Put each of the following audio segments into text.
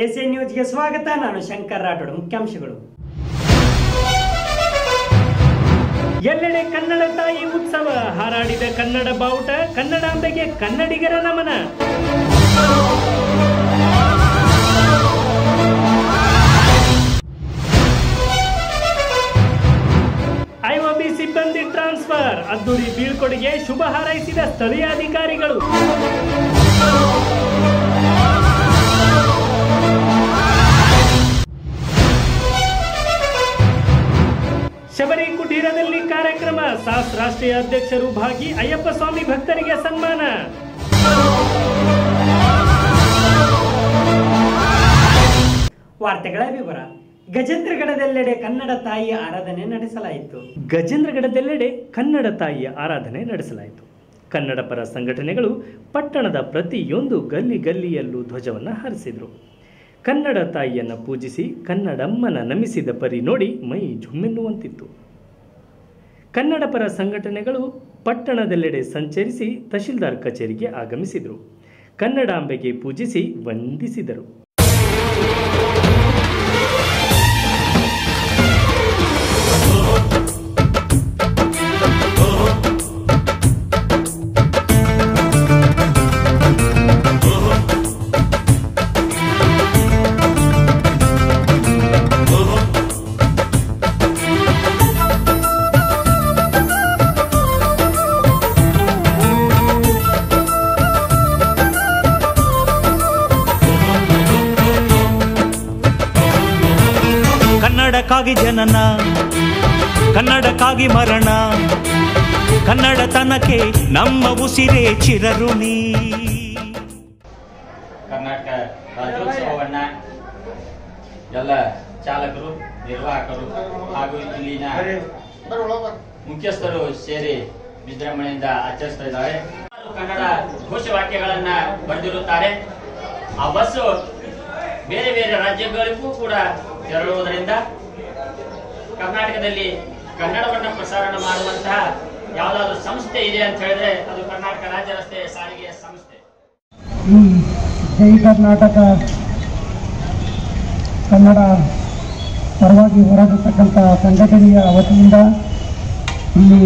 ACN ನ್ಯೂಸ್ಗೆ ಸ್ವಾಗತ. ನಾನು ಶಂಕರ್ ರಾಠೋಡ್. ಮುಖ್ಯಾಂಶಗಳು: ಎಲ್ಲೆಡೆ ಕನ್ನಡ ತಾಯಿ ಉತ್ಸವ, ಹಾರಾಡಿದ ಕನ್ನಡ ಬಾವುಟ, ಕನ್ನಡಾಂಬೆಗೆ ಕನ್ನಡಿಗರ ನಮನ. ಐಒಬಿ ಸಿಬ್ಬಂದಿ ಟ್ರಾನ್ಸ್ಫರ್, ಅದ್ದೂರಿ ಬೀಳ್ಕೊಡುಗೆ ಶುಭ ಹಾರೈಸಿದ ಸ್ಥಳೀಯ ಅಧಿಕಾರಿಗಳು. ಶಬರಿ ಕುಟೀರದಲ್ಲಿ ಕಾರ್ಯಕ್ರಮ, ಸಾಸ್ ರಾಷ್ಟ್ರೀಯ ಅಧ್ಯಕ್ಷರು ಭಾಗಿ, ಅಯ್ಯಪ್ಪ ಸ್ವಾಮಿ ಭಕ್ತರಿಗೆ ಸನ್ಮಾನ. ವಾರ್ತೆಗಳ ವಿವರ. ಗಜೇಂದ್ರಗಢದೆಲ್ಲೆಡೆ ಕನ್ನಡ ತಾಯಿಯ ಆರಾಧನೆ ನಡೆಸಲಾಯಿತು. ಗಜೇಂದ್ರಗಢದೆಲ್ಲೆಡೆ ಕನ್ನಡ ತಾಯಿಯ ಆರಾಧನೆ ನಡೆಸಲಾಯಿತು. ಕನ್ನಡ ಪರ ಸಂಘಟನೆಗಳು ಪಟ್ಟಣದ ಪ್ರತಿಯೊಂದು ಗಲ್ಲಿ ಗಲ್ಲಿಯಲ್ಲೂ ಧ್ವಜವನ್ನು ಹಾರಿಸಿದರು. ಕನ್ನಡ ತಾಯಿಯನ್ನು ಪೂಜಿಸಿ ಕನ್ನಡಮ್ಮನ ನಮಿಸಿದ ಪರಿ ನೋಡಿ ಮೈ ಜುಮ್ಮೆನ್ನುವಂತಿತ್ತು. ಕನ್ನಡ ಪರ ಸಂಘಟನೆಗಳು ಪಟ್ಟಣದೆಲ್ಲೆಡೆ ಸಂಚರಿಸಿ ತಹಶೀಲ್ದಾರ್ ಕಚೇರಿಗೆ ಆಗಮಿಸಿದರು. ಕನ್ನಡಾಂಬೆಗೆ ಪೂಜಿಸಿ ವಂದಿಸಿದರು. ಕನ್ನಡಕ್ಕಾಗಿ ಜನನ, ಕನ್ನಡಕ್ಕಾಗಿ ಮರಣ, ಕನ್ನಡತನಕ್ಕೆ ನಮ್ಮ ಉಸಿರೇ ಚಿರಋಣಿ. ಕರ್ನಾಟಕ ರಾಜ್ಯೋತ್ಸವವನ್ನ ಎಲ್ಲ ಚಾಲಕರು, ನಿರ್ವಾಹಕರು ಹಾಗೂ ಇಲ್ಲಿನ ಮುಖ್ಯಸ್ಥರು ಸೇರಿ ವಿಜೃಂಭಣೆಯಿಂದ ಆಚರಿಸ್ತಾ ಇದ್ದಾರೆ. ಕನ್ನಡ ಘೋಷವಾಕ್ಯಗಳನ್ನ ಬರೆದಿರುತ್ತಾರೆ. ಆ ಬಸ್ಸು ಬೇರೆ ಬೇರೆ ರಾಜ್ಯಗಳಿಗೂ ಕೂಡ ತೆರಳುವುದರಿಂದ ಕರ್ನಾಟಕದಲ್ಲಿ ಕನ್ನಡವನ್ನು ಪ್ರಸಾರಣ ಮಾಡುವಂತಹ ಯಾವುದಾದ್ರೂ ಸಂಸ್ಥೆ ಇದೆ ಅಂತ ಹೇಳಿದ್ರೆ ಅದು ಕರ್ನಾಟಕ ರಾಜ್ಯ ರಸ್ತೆ ಸಾರಿಗೆ ಸಂಸ್ಥೆ. ಈ ಜೈ ಕರ್ನಾಟಕ ಕನ್ನಡ ಪರವಾಗಿ ಹೋರಾಡತಕ್ಕಂಥ ಸಂಘಟನೆಯ ವತಿಯಿಂದ ಇಲ್ಲಿ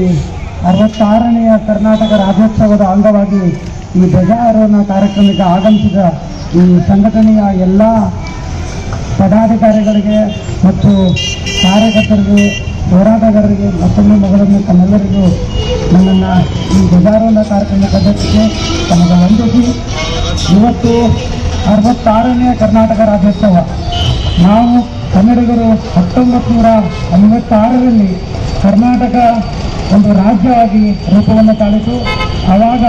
66ನೇ ಕರ್ನಾಟಕ ರಾಜ್ಯೋತ್ಸವದ ಅಂಗವಾಗಿ ಈ ಧ್ವಜಾರೋಹಣ ಕಾರ್ಯಕ್ರಮಕ್ಕೆ ಆಗಮಿಸಿದ ಈ ಸಂಘಟನೆಯ ಎಲ್ಲ ಪದಾಧಿಕಾರಿಗಳಿಗೆ ಮತ್ತು ಕಾರ್ಯಕರ್ತರಿಗೆ, ಹೋರಾಟಗಾರರಿಗೆ ಮತ್ತೊಮ್ಮೆ ಮೊದಲನ್ನು ತಮ್ಮೆಲ್ಲರಿಗೂ ನನ್ನನ್ನು ಈ ಧ್ವಜಾರೋಹಣ ಕಾರ್ಯಕ್ರಮ ಪದ್ಧತಿಗೆ ತಮಗೆ ವಂದಿಸಿ, ಇವತ್ತು 66ನೇ ಕರ್ನಾಟಕ ರಾಜ್ಯೋತ್ಸವ. ನಾವು ಕನ್ನಡಿಗರು 1956ರಲ್ಲಿ ಕರ್ನಾಟಕ ಒಂದು ರಾಜ್ಯವಾಗಿ ರೂಪವನ್ನು ತಾಳಿತು. ಆವಾಗ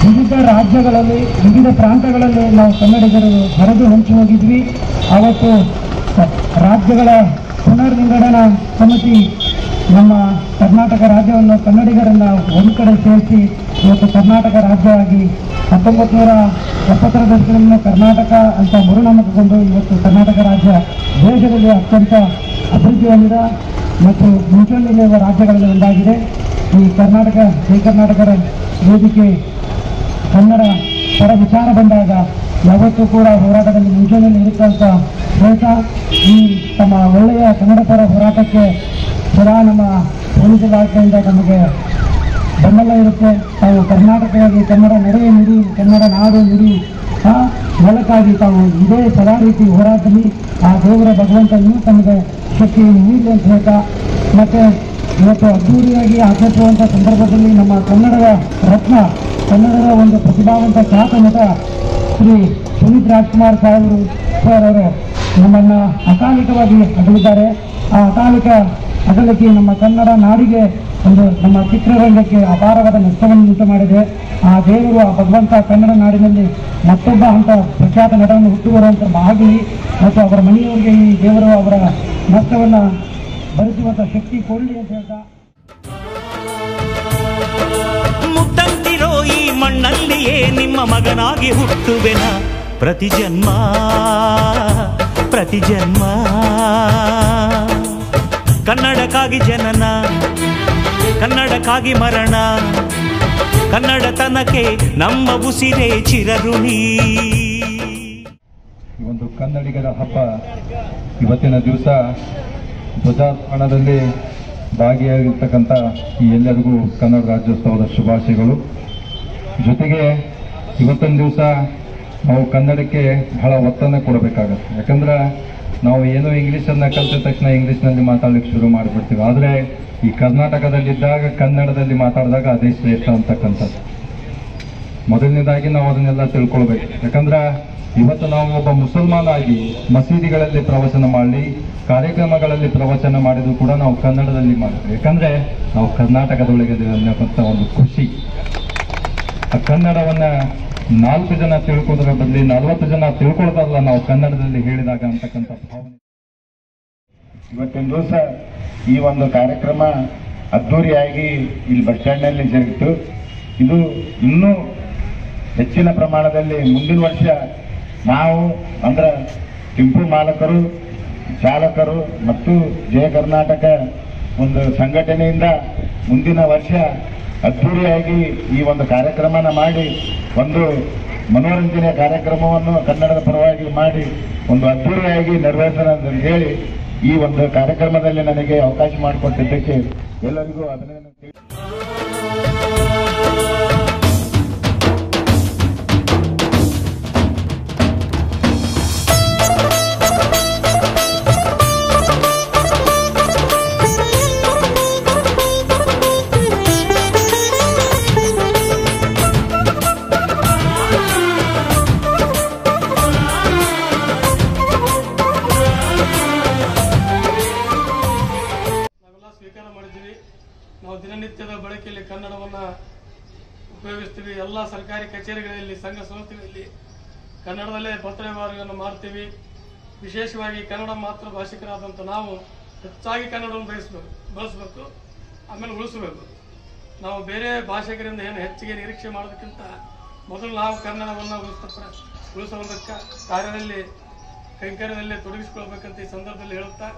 ವಿವಿಧ ರಾಜ್ಯಗಳಲ್ಲಿ, ವಿವಿಧ ಪ್ರಾಂತಗಳಲ್ಲಿ ನಾವು ಕನ್ನಡಿಗರು ಹರಿದು ಹಂಚಿ ಹೋಗಿದ್ವಿ. ಆವತ್ತು ರಾಜ್ಯಗಳ ಪುನರ್ವಿಂಗಡಣಾ ಸಮಿತಿ ನಮ್ಮ ಕರ್ನಾಟಕ ರಾಜ್ಯವನ್ನು, ಕನ್ನಡಿಗರನ್ನು ಒಂದು ಕಡೆ ಸೇರಿಸಿ ಇವತ್ತು ಕರ್ನಾಟಕ ರಾಜ್ಯವಾಗಿ 1970ರ ದಶಕದಲ್ಲಿ ಕರ್ನಾಟಕ ಅಂತ ಮರುನಾಮಕಗೊಂಡು ಇವತ್ತು ಕರ್ನಾಟಕ ರಾಜ್ಯ ದೇಶದಲ್ಲಿ ಅತ್ಯಂತ ಅಭಿವೃದ್ಧಿ ಹೊಂದಿದ ಮತ್ತು ಮುಂಚೂಣಿಯಲ್ಲಿರುವ ರಾಜ್ಯಗಳಲ್ಲಿ ಒಂದಾಗಿದೆ. ಈ ಕರ್ನಾಟಕ ಜೈ ಕರ್ನಾಟಕ ವೇದಿಕೆ ಕನ್ನಡ ಪರ ವಿಚಾರ ಬಂದಾಗ ಯಾವತ್ತೂ ಕೂಡ ಹೋರಾಟದಲ್ಲಿ ಮುಂಚೂಣಿಯಲ್ಲಿ ಇರುತ್ತಂತ ಹೇಳ್ತಾ, ಈ ತಮ್ಮ ಒಳ್ಳೆಯ ಕನ್ನಡ ಪರ ಹೋರಾಟಕ್ಕೆ ಸದಾ ನಮ್ಮ ಪೊಲೀಸ್ ಇಲಾಖೆಯಿಂದ ನಮಗೆ ಬೆಂಬಲ ಇರುತ್ತೆ. ತಾವು ಕರ್ನಾಟಕವಾಗಿ ಕನ್ನಡ ನಡೆಯ ನುಡಿ, ಕನ್ನಡ ನಾಡು ನುಡಿ ಬೆಳಕಾಗಿ ತಾವು ಇದೇ ಸದಾ ರೀತಿ ಹೋರಾಟದಲ್ಲಿ ಆ ದೇವರ ಭಗವಂತ ಇನ್ನೂ ತಮಗೆ ಶಕ್ತಿಯನ್ನು ನೀಡಲಿ ಅಂತ ಹೇಳ್ತಾ, ಮತ್ತು ಇವತ್ತು ಅದ್ದೂರಿಯಾಗಿ ಆಚರಿಸುವಂಥ ಸಂದರ್ಭದಲ್ಲಿ ನಮ್ಮ ಕನ್ನಡದ ರತ್ನ, ಕನ್ನಡದ ಒಂದು ಪ್ರತಿಭಾವಂತ ಖ್ಯಾತ ನಟ ಶ್ರೀ ಪುನೀತ್ ರಾಜ್ಕುಮಾರ್ ಸಾಹೇಬರು ಸರ್ ಅವರು ನಮ್ಮನ್ನು ಅಕಾಲಿಕವಾಗಿ ಅಗಲಿದ್ದಾರೆ. ಆ ಅಕಾಲಿಕ ಅಗಲಿಕೆ ನಮ್ಮ ಕನ್ನಡ ನಾಡಿಗೆ, ಒಂದು ನಮ್ಮ ಚಿತ್ರರಂಗಕ್ಕೆ ಅಪಾರವಾದ ನಷ್ಟವನ್ನು ಉಂಟು ಮಾಡಿದೆ. ಆ ದೇವರು, ಆ ಭಗವಂತ ಕನ್ನಡ ನಾಡಿನಲ್ಲಿ ಮತ್ತೊಬ್ಬ ಅಂತ ಪ್ರಖ್ಯಾತ ನಟವನ್ನು ಹುಟ್ಟು ಬರುವಂಥ ಆಗಲಿ ಮತ್ತು ಅವರ ಮನೆಯವರಿಗೆ ಈ ದೇವರು ಅವರ ನಷ್ಟವನ್ನು ಭರಿಸುವಂಥ ಶಕ್ತಿ ಕೊಡಲಿ ಅಂತ ಹೇಳ್ತಾ, ಮುತ್ತಂತಿರೋ ಈ ಮಣ್ಣಲ್ಲಿಯೇ ನಿಮ್ಮ ಮಗನಾಗಿ ಹುಟ್ಟುವೆನ ಪ್ರತಿ ಜನ್ಮ ಪ್ರತಿ ಜನ್ಮ. ಕನ್ನಡಕ್ಕಾಗಿ ಜನನ, ಕನ್ನಡಕ್ಕಾಗಿ ಮರಣ, ಕನ್ನಡತನಕ್ಕೆ ನಮ್ಮ ಉಸಿರೇ ಚಿರಋಣಿ. ಈ ಒಂದು ಕನ್ನಡಿಗರ ಹಬ್ಬ ಇವತ್ತಿನ ದಿವಸ ಧ್ವಜಾರೋಹಣದಲ್ಲಿ ಭಾಗಿಯಾಗಿರ್ತಕ್ಕಂಥ ಈ ಎಲ್ಲರಿಗೂ ಕನ್ನಡ ರಾಜ್ಯೋತ್ಸವದ ಶುಭಾಶಯಗಳು. ಜೊತೆಗೆ ಇವತ್ತಿನ ದಿವಸ ನಾವು ಕನ್ನಡಕ್ಕೆ ಬಹಳ ಒತ್ತನ್ನು ಕೊಡಬೇಕಾಗತ್ತೆ. ಯಾಕಂದ್ರೆ ನಾವು ಏನೋ ಇಂಗ್ಲೀಷನ್ನು ಕಲಿತ ತಕ್ಷಣ ಇಂಗ್ಲೀಷ್ನಲ್ಲಿ ಮಾತಾಡಲಿಕ್ಕೆ ಶುರು ಮಾಡಿಬಿಡ್ತೀವಿ. ಆದರೆ ಈ ಕರ್ನಾಟಕದಲ್ಲಿದ್ದಾಗ ಕನ್ನಡದಲ್ಲಿ ಮಾತಾಡಿದಾಗ ಅದೇ ಶ್ರೇಷ್ಠ ಅಂತಕ್ಕಂಥದ್ದು. ಮೊದಲನೇದಾಗಿ ನಾವು ಅದನ್ನೆಲ್ಲ ತಿಳ್ಕೊಳ್ಬೇಕು. ಯಾಕಂದ್ರೆ ಇವತ್ತು ನಾವು ಒಬ್ಬ ಮುಸಲ್ಮಾನ ಆಗಿ ಮಸೀದಿಗಳಲ್ಲಿ ಪ್ರವಚನ ಮಾಡಲಿ, ಕಾರ್ಯಕ್ರಮಗಳಲ್ಲಿ ಪ್ರವಚನ ಮಾಡಿದ್ರು ಕೂಡ ನಾವು ಕನ್ನಡದಲ್ಲಿ ಮಾಡ್ತೀವಿ. ಯಾಕಂದ್ರೆ ನಾವು ಕರ್ನಾಟಕದೊಳಗಿದ್ದೀವಿ ಅನ್ನೋಂಥ ಒಂದು ಖುಷಿ. ಆ ಕನ್ನಡವನ್ನ 4 ಜನ ತಿಳ್ಕೋದ್ರ ಬದಲಿ 40 ಜನ ತಿಳ್ಕೊಳ್ತಾರಲ್ಲ ನಾವು ಕನ್ನಡದಲ್ಲಿ ಹೇಳಿದಾಗ ಅಂತಕ್ಕಂಥ ಭಾವನೆ. ಇವತ್ತಿನ ದಿವಸ ಈ ಒಂದು ಕಾರ್ಯಕ್ರಮ ಅದ್ದೂರಿಯಾಗಿ ಇಲ್ಲಿ ಬಸ್ ಸ್ಟ್ಯಾಂಡ್ನಲ್ಲಿ ಜರುಗಿತು. ಇದು ಇನ್ನೂ ಹೆಚ್ಚಿನ ಪ್ರಮಾಣದಲ್ಲಿ ಮುಂದಿನ ವರ್ಷ ನಾವು ಅಂದ್ರೆ ಟೆಂಪು ಮಾಲಕರು, ಚಾಲಕರು ಮತ್ತು ಜಯ ಕರ್ನಾಟಕ ಒಂದು ಸಂಘಟನೆಯಿಂದ ಮುಂದಿನ ವರ್ಷ ಅದ್ದೂರಿಯಾಗಿ ಈ ಒಂದು ಕಾರ್ಯಕ್ರಮನ ಮಾಡಿ ಒಂದು ಮನೋರಂಜನೆಯ ಕಾರ್ಯಕ್ರಮವನ್ನು ಕನ್ನಡದ ಪರವಾಗಿ ಮಾಡಿ ಒಂದು ಅದ್ದೂರಿಯಾಗಿ ನೆರವೇರಿಸೋಣ ಅಂತ ಹೇಳಿ ಈ ಒಂದು ಕಾರ್ಯಕ್ರಮದಲ್ಲಿ ನನಗೆ ಅವಕಾಶ ಮಾಡಿಕೊಟ್ಟಿದ್ದಕ್ಕೆ ಎಲ್ಲರಿಗೂ ಅಭಿನಂದನೆ. ನಾವು ದಿನನಿತ್ಯದ ಬಳಕೆಯಲ್ಲಿ ಕನ್ನಡವನ್ನು ಉಪಯೋಗಿಸ್ತೀವಿ. ಎಲ್ಲ ಸರ್ಕಾರಿ ಕಚೇರಿಗಳಲ್ಲಿ, ಸಂಘ ಸಂಸ್ಥೆಗಳಲ್ಲಿ ಕನ್ನಡದಲ್ಲೇ ಪತ್ರ ವ್ಯವಹಾರಗಳನ್ನು ಮಾಡ್ತೀವಿ. ವಿಶೇಷವಾಗಿ ಕನ್ನಡ ಮಾತೃ ಭಾಷಿಕರಾದಂಥ ನಾವು ಹೆಚ್ಚಾಗಿ ಕನ್ನಡವನ್ನು ಬಳಸಬೇಕು, ಆಮೇಲೆ ಉಳಿಸಬೇಕು. ನಾವು ಬೇರೆ ಭಾಷಿಕರಿಂದ ಏನು ಹೆಚ್ಚಿಗೆ ನಿರೀಕ್ಷೆ ಮಾಡೋದಕ್ಕಿಂತ ಮೊದಲು ನಾವು ಕನ್ನಡವನ್ನು ಉಳಿಸುವುದಕ್ಕೆ ಕಾರ್ಯದಲ್ಲಿ ಕೈಂಕರ್ಯದಲ್ಲಿ ತೊಡಗಿಸಿಕೊಳ್ಬೇಕಂತ ಈ ಸಂದರ್ಭದಲ್ಲಿ ಹೇಳುತ್ತಾ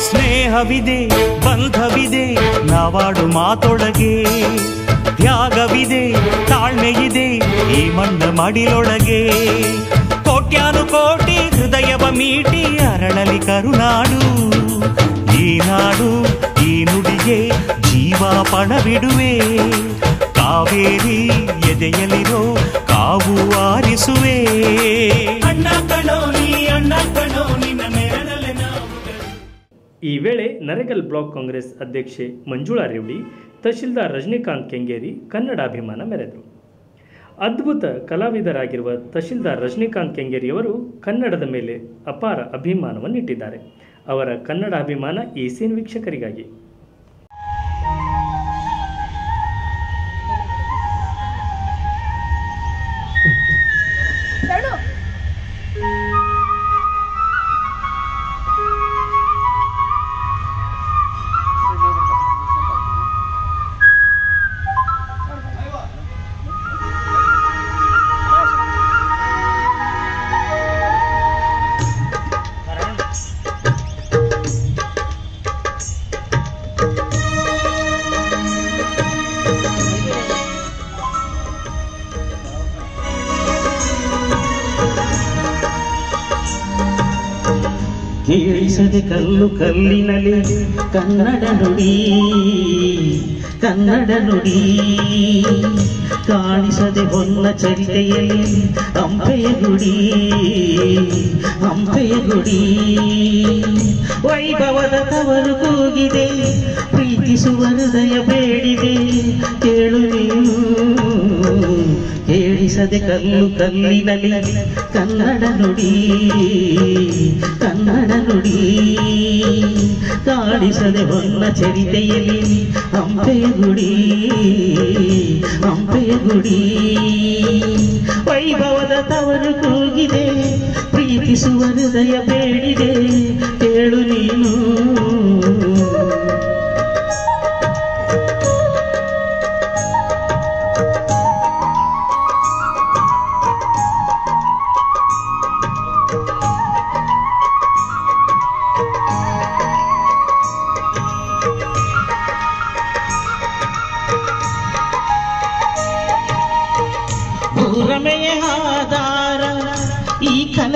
ಸ್ನೇಹವಿದೆ, ಬಂಧವಿದೆ ನಾವಾಡು ಮಾತೊಳಗೆ, ತ್ಯಾಗವಿದೆ, ತಾಳ್ಮೆಯಿದೆ ಈ ಮಣ್ಣ ಮಡಿಲೊಳಗೆ. ಕೋಟ್ಯಾನುಕೋಟಿ ಹೃದಯವ ಮೀಟಿ ಅರಳಲಿ ಕರುನಾಡು. ಈ ನಾಡು ಈ ನುಡಿಗೆ ಜೀವಾಪಣವಿಡುವೆ. ಕಾವೇರಿ ಎದೆಯಲಿರೋ ಕಾವು ಆರಿಸುವೆ. ಅಣ್ಣ ಕಣೋ ನೀ, ಅಣ್ಣ ಕಣೋ ನಿನ್ನ ನೆರಳಲೆ ನಾವು. ಈ ವೇಳೆ ನರೇಗಲ್ ಬ್ಲಾಕ್ ಕಾಂಗ್ರೆಸ್ ಅಧ್ಯಕ್ಷೆ ಮಂಜುಳಾ ರೇವಡಿ, ತಹಶೀಲ್ದಾರ್ ರಜನಿಕಾಂತ್ ಕೆಂಗೇರಿ ಕನ್ನಡಾಭಿಮಾನ ಮೆರೆದರು. ಅದ್ಭುತ ಕಲಾವಿದರಾಗಿರುವ ತಹಶೀಲ್ದಾರ್ ರಜನಿಕಾಂತ್ ಕೆಂಗೇರಿಯವರು ಕನ್ನಡದ ಮೇಲೆ ಅಪಾರ ಅಭಿಮಾನವನ್ನಿಟ್ಟಿದ್ದಾರೆ. ಅವರ ಕನ್ನಡಾಭಿಮಾನ ಈ ಸೀನ್ ವೀಕ್ಷಕರಿಗಾಗಿ. ಕೇಳಿಸದೆ ಕಲ್ಲು ಕಲ್ಲಿನಲ್ಲಿ ಕನ್ನಡ ನುಡಿ, ಕನ್ನಡ ನುಡಿ. ಕಾಣಿಸದೆ ಹೊನ್ನ ಚರಿತೆಯಲ್ಲಿ ಹಂಪೆಯ ಗುಡಿ, ಹಂಪೆಯ ಗುಡಿ. ವೈಭವದ ತವರು ಕೂಗಿದೆ, ಪ್ರೀತಿಸುವ ಹೃದಯ ಬೇಡಿದೆ. ಕೇಳು ನೀನು ಕೇಳಿಸದೆ ಕಲ್ಲು ಕಲ್ಲಿನಲ್ಲಿ ಕನ್ನಡ ನುಡಿ, ಕನ್ನಡ ನುಡಿ. ಕಾಣಿಸದೆ ಹೊನ್ನ ಚರಿತೆಯಲ್ಲಿ ಹಂಪೆಯ ಗುಡಿ, ಹಂಪೆಯ ಗುಡಿ. ವೈಭವದ ತವರು ಕೂಗಿದೆ, ಪ್ರೀತಿಸುವ ಹೃದಯ ಬೇಡಿದೆ. ಕೇಳು ನೀನು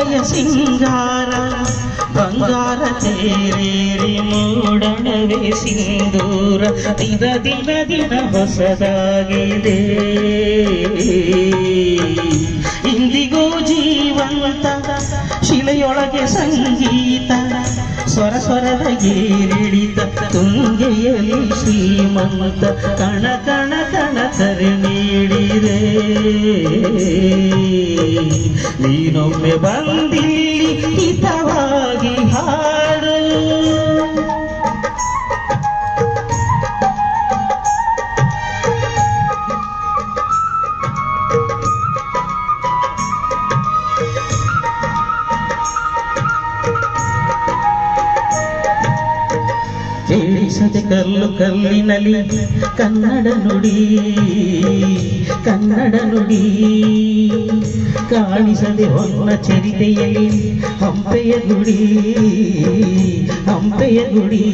ಹರೆಯ ಸಿಂಗಾರ ಬಂಗಾರ ತೇರೇರಿ ಮೂಡಣವೇ ಸಿಂಧೂರ ದಿನ ದಿನ ದಿನ ಹೊಸದಾಗಿದೆ ಇಂದಿಗೂ ಜೀವಂತ ಶಿಲೆಯೊಳಗೆ ಸಂಗೀತ ಸ್ವರ ಸ್ವರದ ಗೀರಿಡಿತ ತುಂಗೆಯಲ್ಲಿ ಶ್ರೀಮಂತ ಕಣ ಕಣ ಕಣ ಕರೆ ನೀಡಿದೆ ನೀನೊಮ್ಮೆ ಬಂದಿಲ್ಲಿ ಹಿತವಾಗಿ ಹಾಡು ಕೇಳಿಸದೆ ಕಲ್ಲು ಕಲ್ಲಿನಲ್ಲಿ ಕನ್ನಡ ನುಡಿ ಕನ್ನಡ ನುಡಿ ಕಾಣಿಸದೆ ಹೊನ್ನ ಚರಿತೆಯಲ್ಲಿ ಹಂಪೆಯ ಗುಡಿ ಹಂಪೆಯ ಗುಡಿ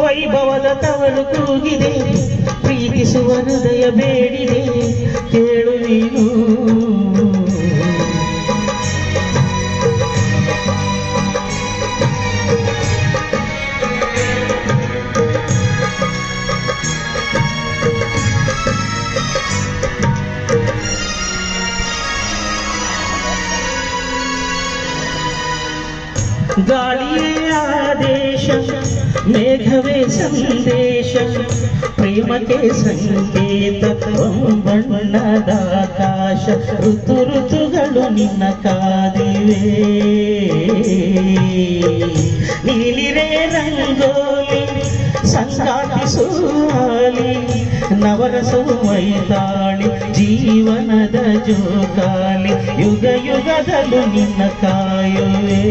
ವೈಭವದ ತವಳು ಕೂಗಿದೆ ಪ್ರೀತಿಸುವ ಹೃದಯ ಬೇಡಿದೆ ಕೇಳು ನೀನು ಗಾಳಿಯೇ ಆದೇಶ ಮೇಘವೇ ಸಂದೇಶ ಪ್ರೇಮಕ್ಕೆ ಸಂಕೇತ ಬಣ್ಣದ ಆಕಾಶ ಋತು ಋತುಗಳು ನಿನ್ನ ಕಾದಿವೆ ನೀಲಿರೇ ರಂಗೋಲಿ ಸಂಗಾತಿ ಸುವಾಲಿ ನವರಸವು ಮೈತಾಳಿ ಜೀವನದ ಜೋಕಾಲಿ ಯುಗ ಯುಗದಲ್ಲೂ ನಿನ್ನ ಕಾಯುವೆ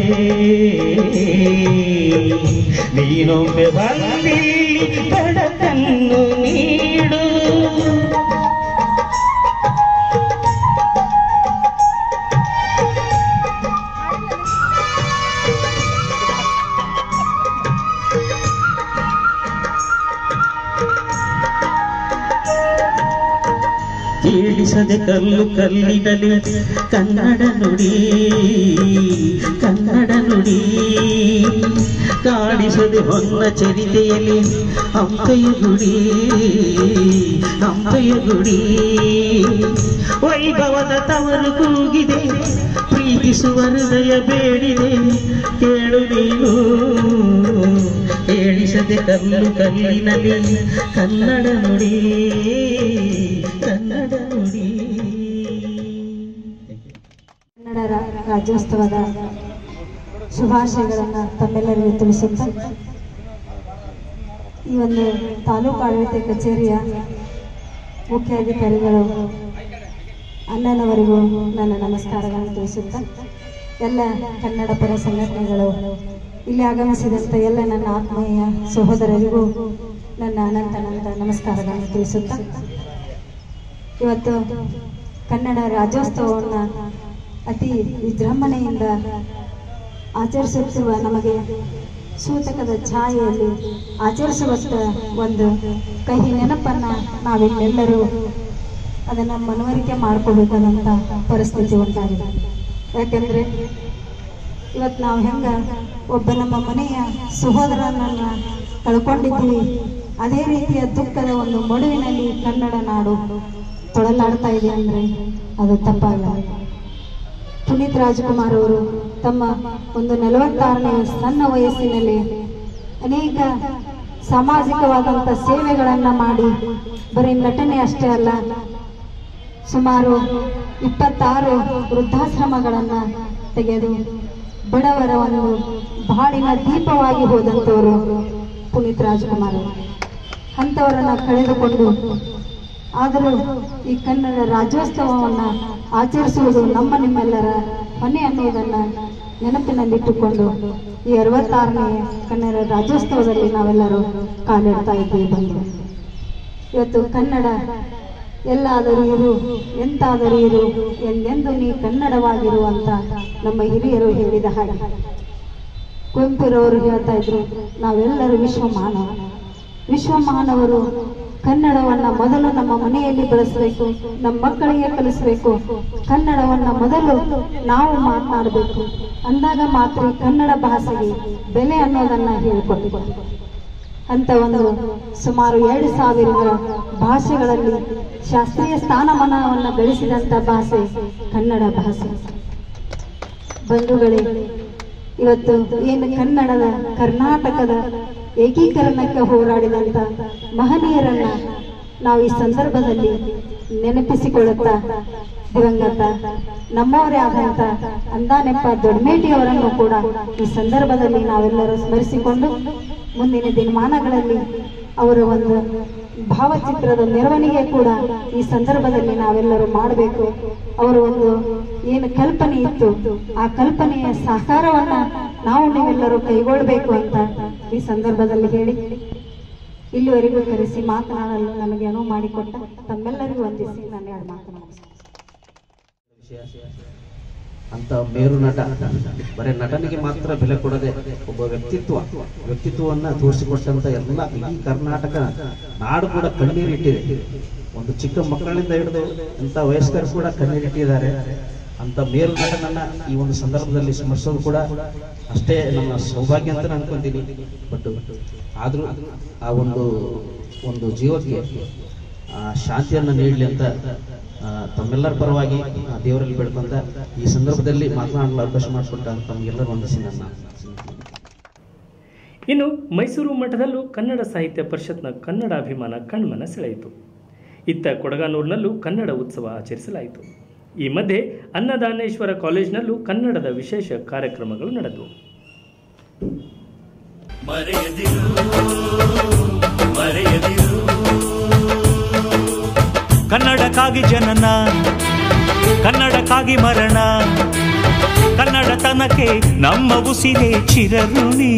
ನೀನೊಮ್ಮೆ ಬಂದಿಲ್ಲಿ ಬೆಳಕನ್ನು ನೀಡು ಕೇಳಿಸದೆ ಕಲ್ಲು ಕಲ್ಲಿನಲ್ಲಿ ಕನ್ನಡ ನುಡಿ ಕನ್ನಡ ನುಡಿ ಕಾಣಿಸದೆ ಹೊನ್ನ ಚರಿತೆಯಲ್ಲಿ ಹಂಪೆಯ ಗುಡಿ ಹಂಪೆಯ ಗುಡಿ ವೈಭವದ ತವರು ಕೂಗಿದೆ ಪ್ರೀತಿಸುವ ಹೃದಯ ಬೇಡಿದೆ ಕೇಳು ನೀನು ಕೇಳಿಸದೆ ಕಲ್ಲು ಕಲ್ಲಿನಲ್ಲಿ ಕನ್ನಡ ನುಡಿ ಕನ್ನಡ ನುಡಿ ಕನ್ನಡ ರಾಜ್ಯೋತ್ಸವದ ಶುಭಾಶಯಗಳನ್ನು ತಮ್ಮೆಲ್ಲರಿಗೂ ತಿಳಿಸುತ್ತಾ ಈ ಒಂದು ತಾಲೂಕು ಆಡಳಿತ ಕಚೇರಿಯ ಮುಖ್ಯಾಧಿಕಾರಿಗಳು ಅಣ್ಣನವರಿಗೂ ನನ್ನ ನಮಸ್ಕಾರಗಳನ್ನು ತಿಳಿಸುತ್ತಾ ಎಲ್ಲ ಕನ್ನಡ ಪರ ಸಂಘಟನೆಗಳು ಇಲ್ಲಿ ಆಗಮಿಸಿದಂಥ ಎಲ್ಲ ನನ್ನ ಆತ್ಮೀಯ ಸಹೋದರರಿಗೂ ನನ್ನ ಅನಂತ ನಮಸ್ಕಾರಗಳನ್ನು ತಿಳಿಸುತ್ತಾ ಇವತ್ತು ಕನ್ನಡ ರಾಜ್ಯೋತ್ಸವವನ್ನು ಅತಿ ವಿಜೃಂಭಣೆಯಿಂದ ಆಚರಿಸುತ್ತಿರುವ ನಮಗೆ ಸೂತಕದ ಛಾಯೆಯಲ್ಲಿ ಆಚರಿಸುವಂಥ ಒಂದು ಕಹಿ ನೆನಪನ್ನು ನಾವಿಲ್ಲೆಲ್ಲರೂ ಅದನ್ನು ಮನವರಿಕೆ ಮಾಡಿಕೊಳ್ಬೇಕಾದಂಥ ಪರಿಸ್ಥಿತಿ ಉಂಟಾಗಿದೆ. ಯಾಕೆಂದರೆ ಇವತ್ತು ನಾವು ಹೆಂಗೆ ಒಬ್ಬ ನಮ್ಮ ಮನೆಯ ಸಹೋದರನನ್ನು ಕಳ್ಕೊಂಡಿದ್ದೀವಿ, ಅದೇ ರೀತಿಯ ದುಃಖದ ಒಂದು ಮಡುವಿನಲ್ಲಿ ಕನ್ನಡ ನಾಡು ತೊಳಲಾಡ್ತಾ ಇದೆ ಅಂದರೆ ಅದು ತಪ್ಪಾಗಲ್ಲ. ಪುನೀತ್ ರಾಜ್ಕುಮಾರ್ ಅವರು ತಮ್ಮ ಒಂದು 46ನೇ ಸಣ್ಣ ವಯಸ್ಸಿನಲ್ಲಿ ಅನೇಕ ಸಾಮಾಜಿಕವಾದಂಥ ಸೇವೆಗಳನ್ನು ಮಾಡಿ ಬರೀ ನಟನೆ ಅಷ್ಟೇ ಅಲ್ಲ, ಸುಮಾರು 26 ವೃದ್ಧಾಶ್ರಮಗಳನ್ನು ತೆಗೆದು ಬಡವರ ಒಂದು ಬಾಳಿನ ದೀಪವಾಗಿ ಹೋದಂಥವರು ಪುನೀತ್ ರಾಜ್ಕುಮಾರ್ ಅವರು. ಅಂಥವರನ್ನು ಕಳೆದುಕೊಂಡು ಆದರೂ ಈ ಕನ್ನಡ ರಾಜ್ಯೋತ್ಸವವನ್ನು ಆಚರಿಸುವುದು ನಮ್ಮ ನಿಮ್ಮೆಲ್ಲರ ಹೊಣೆ ಅನ್ನುವುದನ್ನು ನೆನಪಿನಲ್ಲಿಟ್ಟುಕೊಂಡು ಈ 66ನೇ ಕನ್ನಡ ರಾಜ್ಯೋತ್ಸವದಲ್ಲಿ ನಾವೆಲ್ಲರೂ ಕಾಲಿಡ್ತಾ ಇದ್ದೀವಿ. ಬಂದು ಇವತ್ತು ಕನ್ನಡ ಎಲ್ಲಾದರೂ ಇರು ಎಂತಾದರೂ ಇರು ಎಂದೆಂದು ನೀ ಕನ್ನಡವಾಗಿರು ಅಂತ ನಮ್ಮ ಹಿರಿಯರು ಹೇಳಿದ ಹಾಗೆ ಕುವೆಂಪುರವರು ಹೇಳ್ತಾ ಇದ್ರು, ನಾವೆಲ್ಲರೂ ವಿಶ್ವ ಮಾನವರು ಕನ್ನಡವನ್ನ ಮೊದಲು ನಮ್ಮ ಮನೆಯಲ್ಲಿ ಬಳಸಬೇಕು, ನಮ್ಮ ಮಕ್ಕಳಿಗೆ ಕಲಿಸಬೇಕು. ಕನ್ನಡವನ್ನ ಮೊದಲು ನಾವು ಮಾತನಾಡಬೇಕು, ಅಂದಾಗ ಮಾತ್ರ ಕನ್ನಡ ಭಾಷೆಗೆ ಬೆಲೆ ಅನ್ನೋದನ್ನ ಹೇಳಿಕೊಟ್ಟಿದೆ. ಅಂತ ಒಂದು ಸುಮಾರು 2000 ಭಾಷೆಗಳಲ್ಲಿ ಶಾಸ್ತ್ರೀಯ ಸ್ಥಾನಮಾನವನ್ನು ಗಳಿಸಿದಂತ ಭಾಷೆ ಕನ್ನಡ ಭಾಷೆ. ಬಂಧುಗಳೇ, ಇವತ್ತು ಏನು ಕನ್ನಡದ ಕರ್ನಾಟಕದ ಏಕೀಕರಣಕ್ಕೆ ಹೋರಾಡಿದಂತ ಮಹನೀಯರನ್ನ ನಾವು ಈ ಸಂದರ್ಭದಲ್ಲಿ ನೆನಪಿಸಿಕೊಳ್ಳುತ್ತಾ, ದಿವಂಗತ ನಮ್ಮವರೇ ಆದಂತ ಅಂದಾನೆಪ್ಪ ದೊಡ್ಡಮೇಟಿಯವರನ್ನು ಕೂಡ ಈ ಸಂದರ್ಭದಲ್ಲಿ ನಾವೆಲ್ಲರೂ ಸ್ಮರಿಸಿಕೊಂಡು ಮುಂದಿನ ದಿನಮಾನಗಳಲ್ಲಿ ಅವರ ಒಂದು ಭಾವಚಿತ್ರದ ಮೆರವಣಿಗೆ ಕೂಡ ಈ ಸಂದರ್ಭದಲ್ಲಿ ನಾವೆಲ್ಲರೂ ಮಾಡಬೇಕು. ಅವರ ಒಂದು ಏನು ಕಲ್ಪನೆ ಇತ್ತು ಆ ಕಲ್ಪನೆಯ ಸಾಕಾರವನ್ನ ನಾವು ನೀವೆಲ್ಲರೂ ಕೈಗೊಳ್ಳಬೇಕು ಅಂತ ಈ ಸಂದರ್ಭದಲ್ಲಿ ಹೇಳಿ ಇಲ್ಲಿವರೆಗೂ ಕರೆಸಿ ಮಾತನಾಡಲು ನನಗೆ ಅನುವು ಮಾಡಿಕೊಟ್ಟ ತಮ್ಮೆಲ್ಲರಿಗೂ ವಂದಿಸಿ ನಾನು 2 ಮಾತು ಮುಗಿಸ್ತೇನೆ. ಅಂತ ಮೇರು ನಟ ಬರೀ ನಟನಿಗೆ ಮಾತ್ರ ಬೆಲೆ ಕೊಡದೆ ಒಬ್ಬ ವ್ಯಕ್ತಿತ್ವವನ್ನ ತೋರಿಸಿಕೊಟ್ಟಂತ ಎಲ್ಲ ಇಡೀ ಕರ್ನಾಟಕ ನಾಡು ಕೂಡ ಕಣ್ಣೀರಿಟ್ಟಿದೆ. ಒಂದು ಚಿಕ್ಕ ಮಕ್ಕಳಿಂದ ಹಿಡಿದು ಎಂತ ವಯಸ್ಕರು ಕೂಡ ಕಣ್ಣೀರಿಟ್ಟಿದ್ದಾರೆ. ಅಂತ ಮೇರು ನಟನನ್ನ ಈ ಒಂದು ಸಂದರ್ಭದಲ್ಲಿ ಸ್ಮರಿಸೋದು ಕೂಡ ಅಷ್ಟೇ ನಮ್ಮ ಸೌಭಾಗ್ಯ ಅಂತ ನಾನು ಅನ್ಕೊಂತೀನಿ. ಬಟ್ ಆದ್ರೂ ಆ ಒಂದು ಜೀವಕ್ಕೆ ಶಾಂತಿಯನ್ನು ನೀಡಲಿ ಅಂತ ತಮ್ಮೆಲ್ಲರ ಪರವಾಗಿ ದೇವರಲ್ಲಿ ಬೇಡ್ಕೊಂತ ಈ ಸಂದರ್ಭದಲ್ಲಿ ಮಾತನಾಡಲು ಅವಕಾಶ ಮಾಡಿಕೊಟ್ಟ ತಮಗೆಲ್ಲರೂ ವಂದಿಸಿ ನನ್ನ. ಇನ್ನು ಮೈಸೂರು ಮಠದಲ್ಲೂ ಕನ್ನಡ ಸಾಹಿತ್ಯ ಪರಿಷತ್ನ ಕನ್ನಡಾಭಿಮಾನ ಕಣ್ಮನ ಸೆಳೆಯಿತು. ಇತ್ತ ಕೊಡಗಾನೂರಿನಲ್ಲೂ ಕನ್ನಡ ಉತ್ಸವ ಆಚರಿಸಲಾಯಿತು. ಈ ಮಧ್ಯೆ ಅನ್ನದಾನೇಶ್ವರ ಕಾಲೇಜಿನಲ್ಲೂ ಕನ್ನಡದ ವಿಶೇಷ ಕಾರ್ಯಕ್ರಮಗಳು ನಡೆದವು. ಕನ್ನಡಕ್ಕಾಗಿ ಜನನ, ಕನ್ನಡಕ್ಕಾಗಿ ಮರಣ, ಕನ್ನಡತನಕ್ಕೆ ನಮ್ಮ ಉಸಿರೇ ಚಿರಋಣಿ.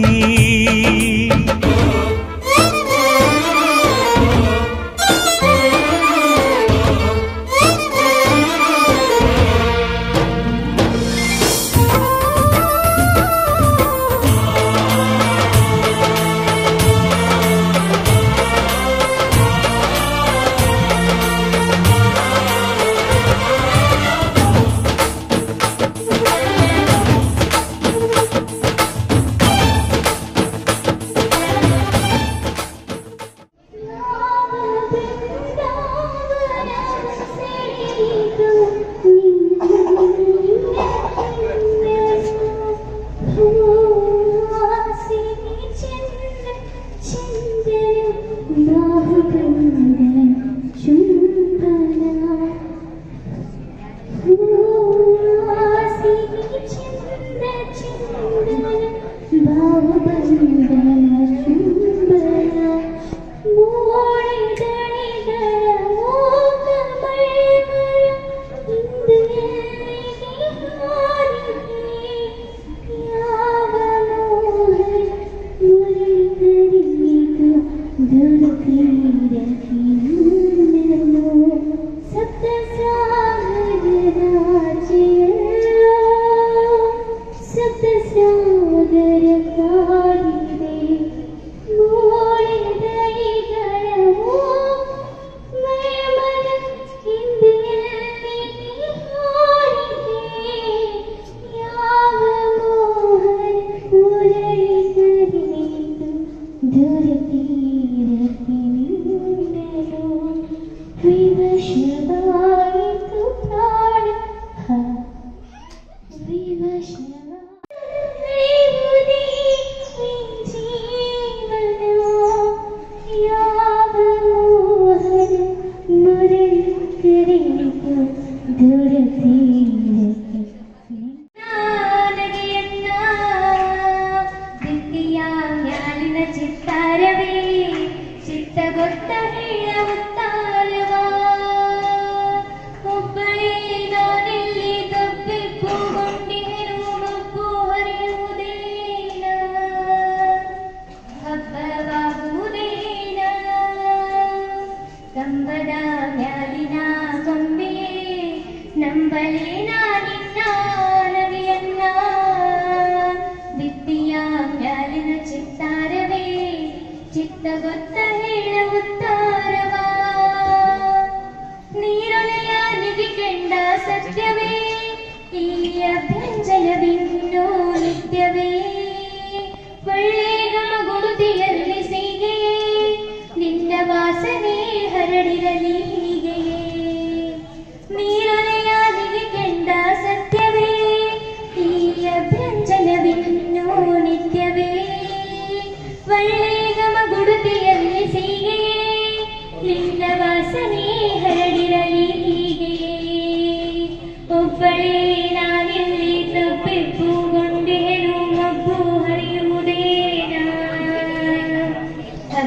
ಚಿತ್ತ ಗೊತ್ತ ಹೇಳ ಉತ್ತಾರವ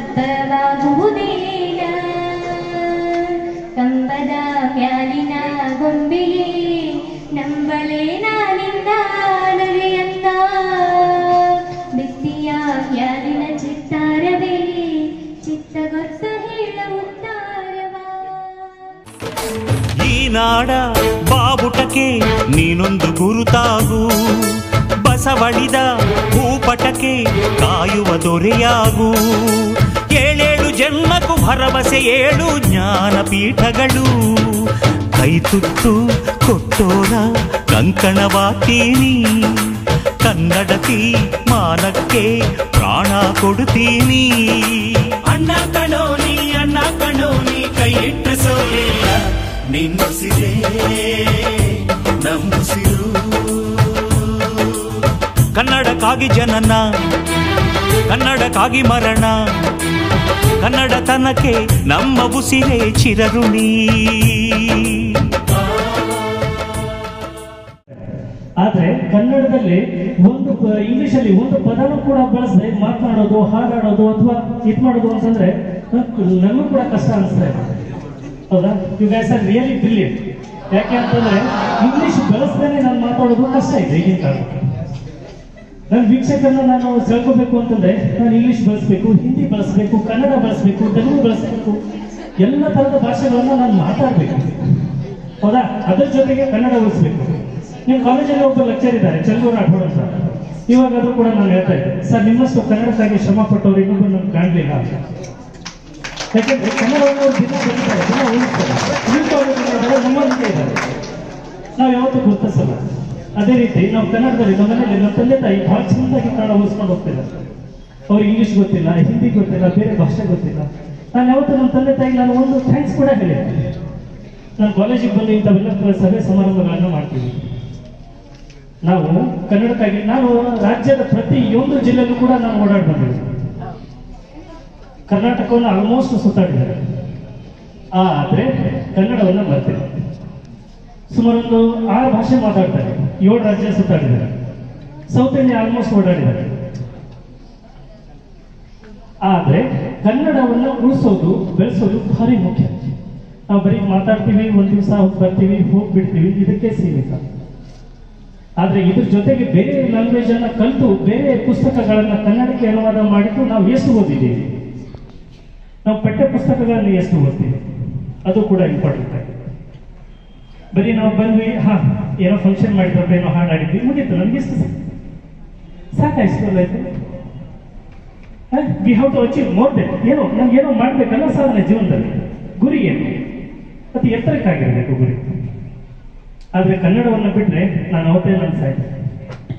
ಅರ್ಥವಾಗುವುದೇನ ಕಂಬದ ಮ್ಯಾಲಿನ ಗೊಂಬೆಯೇ ನಂಬಳೆ ನಾನಿಂದ ನಗೆಯಂದ ಬಿತ್ತಿಯ ಮ್ಯಾಲಿನ ಚಿತ್ತಾರವೇ ಚಿತ್ತಗೊತ್ತ ಹೇಳುತ್ತಾರವಾ ಈ ನಾಡ ಬಾವುಟಕ್ಕೆ ನೀನೊಂದು ಗುರುತಾಗು ಬಸವಳಿದ ಭೂಪಟಕ್ಕೆ ಕಾಯುವ ದೊರೆಯಾಗು ಏಳೇಳು ಜನ್ಮಕ್ಕೂ ಭರವಸೆ ಏಳು ಜ್ಞಾನಪೀಠಗಳು ಕೈತುತ್ತು ಕೊಟ್ಟೋರ ಕಂಕಣವಾಗ್ತೀನಿ ಕನ್ನಡತಿ ಮಾನಕ್ಕೆ ಪ್ರಾಣ ಕೊಡುತ್ತೀನಿ ಅಣ್ಣ ಕಣೋ ನೀ ಕೈ ಇಟ್ಟ ಸೋಲಿಲ್ಲ ನಿನ್ನುಸಿರೇ ನಂಬುಸಿರು ಕನ್ನಡಕ್ಕಾಗಿ ಜನನ ಕನ್ನಡಕ್ಕಾಗಿ ಮರಣ ಕನ್ನಡತನಕ್ಕೆ ನಮ್ಮ ಉಸಿರೇ ಚಿರಋಣಿ ಆದ್ರೆ ಕನ್ನಡದಲ್ಲಿ ಒಂದು ಇಂಗ್ಲಿಷಲ್ಲಿ ಒಂದು ಪದನೂ ಕೂಡ ಬಳಸದೆ ಮಾತನಾಡೋದು ಹಾಡಾಡೋದು ಅಥವಾ ಇದು ಮಾಡೋದು ಅಂತಂದ್ರೆ ನಮಗೂ ಕೂಡ ಕಷ್ಟ ಅನಿಸ್ತಾ ಇದೆ. ಹೌದಾ? You guys are really brilliant. ಯಾಕೆ ಅಂತಂದ್ರೆ ಇಂಗ್ಲಿಷ್ ಬಳಸದೇನೆ ನಾನು ಮಾತಾಡೋದು ಕಷ್ಟ ಇದೆ ಈಗಿನ ಕಾಲಕ್ಕೆ. ನನ್ನ ವೀಕ್ಷಕರನ್ನ ನಾನು ತಿಳ್ಕೋಬೇಕು ಅಂತಂದ್ರೆ ನಾನು ಇಂಗ್ಲಿಷ್ ಬಳಸಬೇಕು, ಹಿಂದಿ ಬಳಸಬೇಕು, ಕನ್ನಡ ಬಳಸಬೇಕು, ತೆಲುಗು ಬಳಸಬೇಕು, ಎಲ್ಲ ತರದ ಭಾಷೆಗಳನ್ನ ನಾನು ಮಾತಾಡಬೇಕು. ಹೌದಾ? ಅದ್ರ ಜೊತೆಗೆ ಕನ್ನಡ ಉಳಿಸ್ಬೇಕು. ನಿಮ್ಮ ಕಾಲೇಜಲ್ಲಿ ಒಬ್ಬ ಲೆಕ್ಚರ್ ಇದ್ದಾರೆ, ಚಂದ್ರು ರಾಠೋಡ್ ಅಂತ. ಇವಾಗಾದ್ರೂ ಕೂಡ ನಾನು ಹೇಳ್ತಾ ಇದ್ದೆ, ಸರ್ ನಿಮ್ಮಷ್ಟು ಕನ್ನಡಕ್ಕಾಗಿ ಶ್ರಮ ಪಟ್ಟವ್ರು ಇನ್ನೊಬ್ಬರು ನಮ್ಗೆ ಕಾಣಲಿಲ್ಲ ಅಂತ. ಯಾಕೆಂದ್ರೆ ಕನ್ನಡವನ್ನು ಅವ್ರು ದಿನ ಬರೀತಾರೆ, ದಿನ ಉಳಿಸ್ತಾರೆ, ನಮ್ಮೊಂದಿಗೆ ಇದ್ದಾರೆ. ನಾವು ಯಾವತ್ತೂ ಗುರುತಿಸಲ್ಲ. ಅದೇ ರೀತಿ ನಾವು ಕನ್ನಡದಲ್ಲಿ ನಮ್ಮ ಮನೆಯಲ್ಲಿ ನಮ್ಮ ತಂದೆ ತಾಯಿ ಬಹಳ ಚೆಂದಾಗಿ ಕನ್ನಡ ಉಳಿಸ್ಕೊಂಡು ಹೋಗ್ತಿದ್ದಾರೆ. ಅವ್ರಿಗೆ ಇಂಗ್ಲಿಷ್ ಗೊತ್ತಿಲ್ಲ, ಹಿಂದಿ ಗೊತ್ತಿಲ್ಲ, ಬೇರೆ ಭಾಷೆ ಗೊತ್ತಿಲ್ಲ. ನಾನು ಯಾವತ್ತೂ ನಮ್ಮ ತಂದೆ ತಾಯಿಗೆ ನಾನು ಒಂದು ಥ್ಯಾಂಕ್ಸ್ ಕೂಡ ಹೇಳಿದ್ದೆ. ನಾನು ಕಾಲೇಜಿಗೆ ಬಂದು ಇಂಥವೆಲ್ಲ ಸಭೆ ಸಮಾರಂಭಗಳನ್ನು ಮಾಡ್ತೀವಿ. ನಾವು ಕನ್ನಡಕ್ಕಾಗಿ ನಾನು ರಾಜ್ಯದ ಪ್ರತಿಯೊಂದು ಜಿಲ್ಲೆಯಲ್ಲೂ ಕೂಡ ನಾನು ಓಡಾಡಿ ಬಂದಿದ್ದೆ. ಕರ್ನಾಟಕವನ್ನು ಆಲ್ಮೋಸ್ಟ್ ಸುತ್ತಾಡಿದ್ದಾರೆ. ಆದ್ರೆ ಕನ್ನಡವನ್ನು ಬರ್ತಿಲ್ಲ. ಸುಮಾರೊಂದು 6 ಭಾಷೆ ಮಾತಾಡ್ತಾರೆ, 7 ರಾಜ್ಯ ಸುತ್ತಾಡಿದ್ದಾರೆ. ಸೌತ್ ಇಂಡಿಯಾ ಆಲ್ಮೋಸ್ಟ್ ಓಡಾಡಿದ್ದಾರೆ. ಆದ್ರೆ ಕನ್ನಡವನ್ನು ಉಳಿಸೋದು ಬೆಳೆಸೋದು ಭಾರಿ ಮುಖ್ಯ. ನಾವು ಬರೀ ಮಾತಾಡ್ತೀವಿ, ಒಂದ್ ದಿವಸ ಬರ್ತೀವಿ, ಹೋಗ್ಬಿಡ್ತೀವಿ, ಇದಕ್ಕೆ ಸೀಮಿತ. ಆದ್ರೆ ಇದ್ರ ಜೊತೆಗೆ ಬೇರೆ ಲ್ಯಾಂಗ್ವೇಜ್ ಅನ್ನ ಕಲಿತು ಬೇರೆ ಪುಸ್ತಕಗಳನ್ನ ಕನ್ನಡಕ್ಕೆ ಅನುವಾದ ಮಾಡಿದ್ದು ನಾವು ಎಷ್ಟು ಓದಿದ್ದೀವಿ, ನಾವು ಪಠ್ಯ ಪುಸ್ತಕಗಳನ್ನು ಎಷ್ಟು ಓದ್ತೀವಿ, ಅದು ಕೂಡ ಇಂಪಾರ್ಟೆಂಟ್ ಆಗಿದೆ. ಬರೀ ನಾವು ಬಂದ್ವಿ, ಏನೋ ಫಂಕ್ಷನ್ ಮಾಡಿದ್ರಪ್ಪ, ಏನೋ ಹಾಡಾಡಿದ್ವಿ, ಮುಗೀತು, ನಮ್ಗೆ ಎಷ್ಟು ಸಾಕಾಯ್ತು. We have to achieve more then. ನಮ್ಗೇನೋ ಮಾಡ್ಬೇಕಲ್ಲ ಸಾಧನೆ ಜೀವನದಲ್ಲಿ. ಗುರಿ ಏನು? ಅತಿ ಎತ್ತರಕ್ಕಾಗಿರ್ಬೇಕು ಗುರಿ. ಆದ್ರೆ ಕನ್ನಡವನ್ನು ಬಿಟ್ರೆ ನಾನು ಅವತ್ತೇ ನನ್ನ ಸಾಯ್ತು.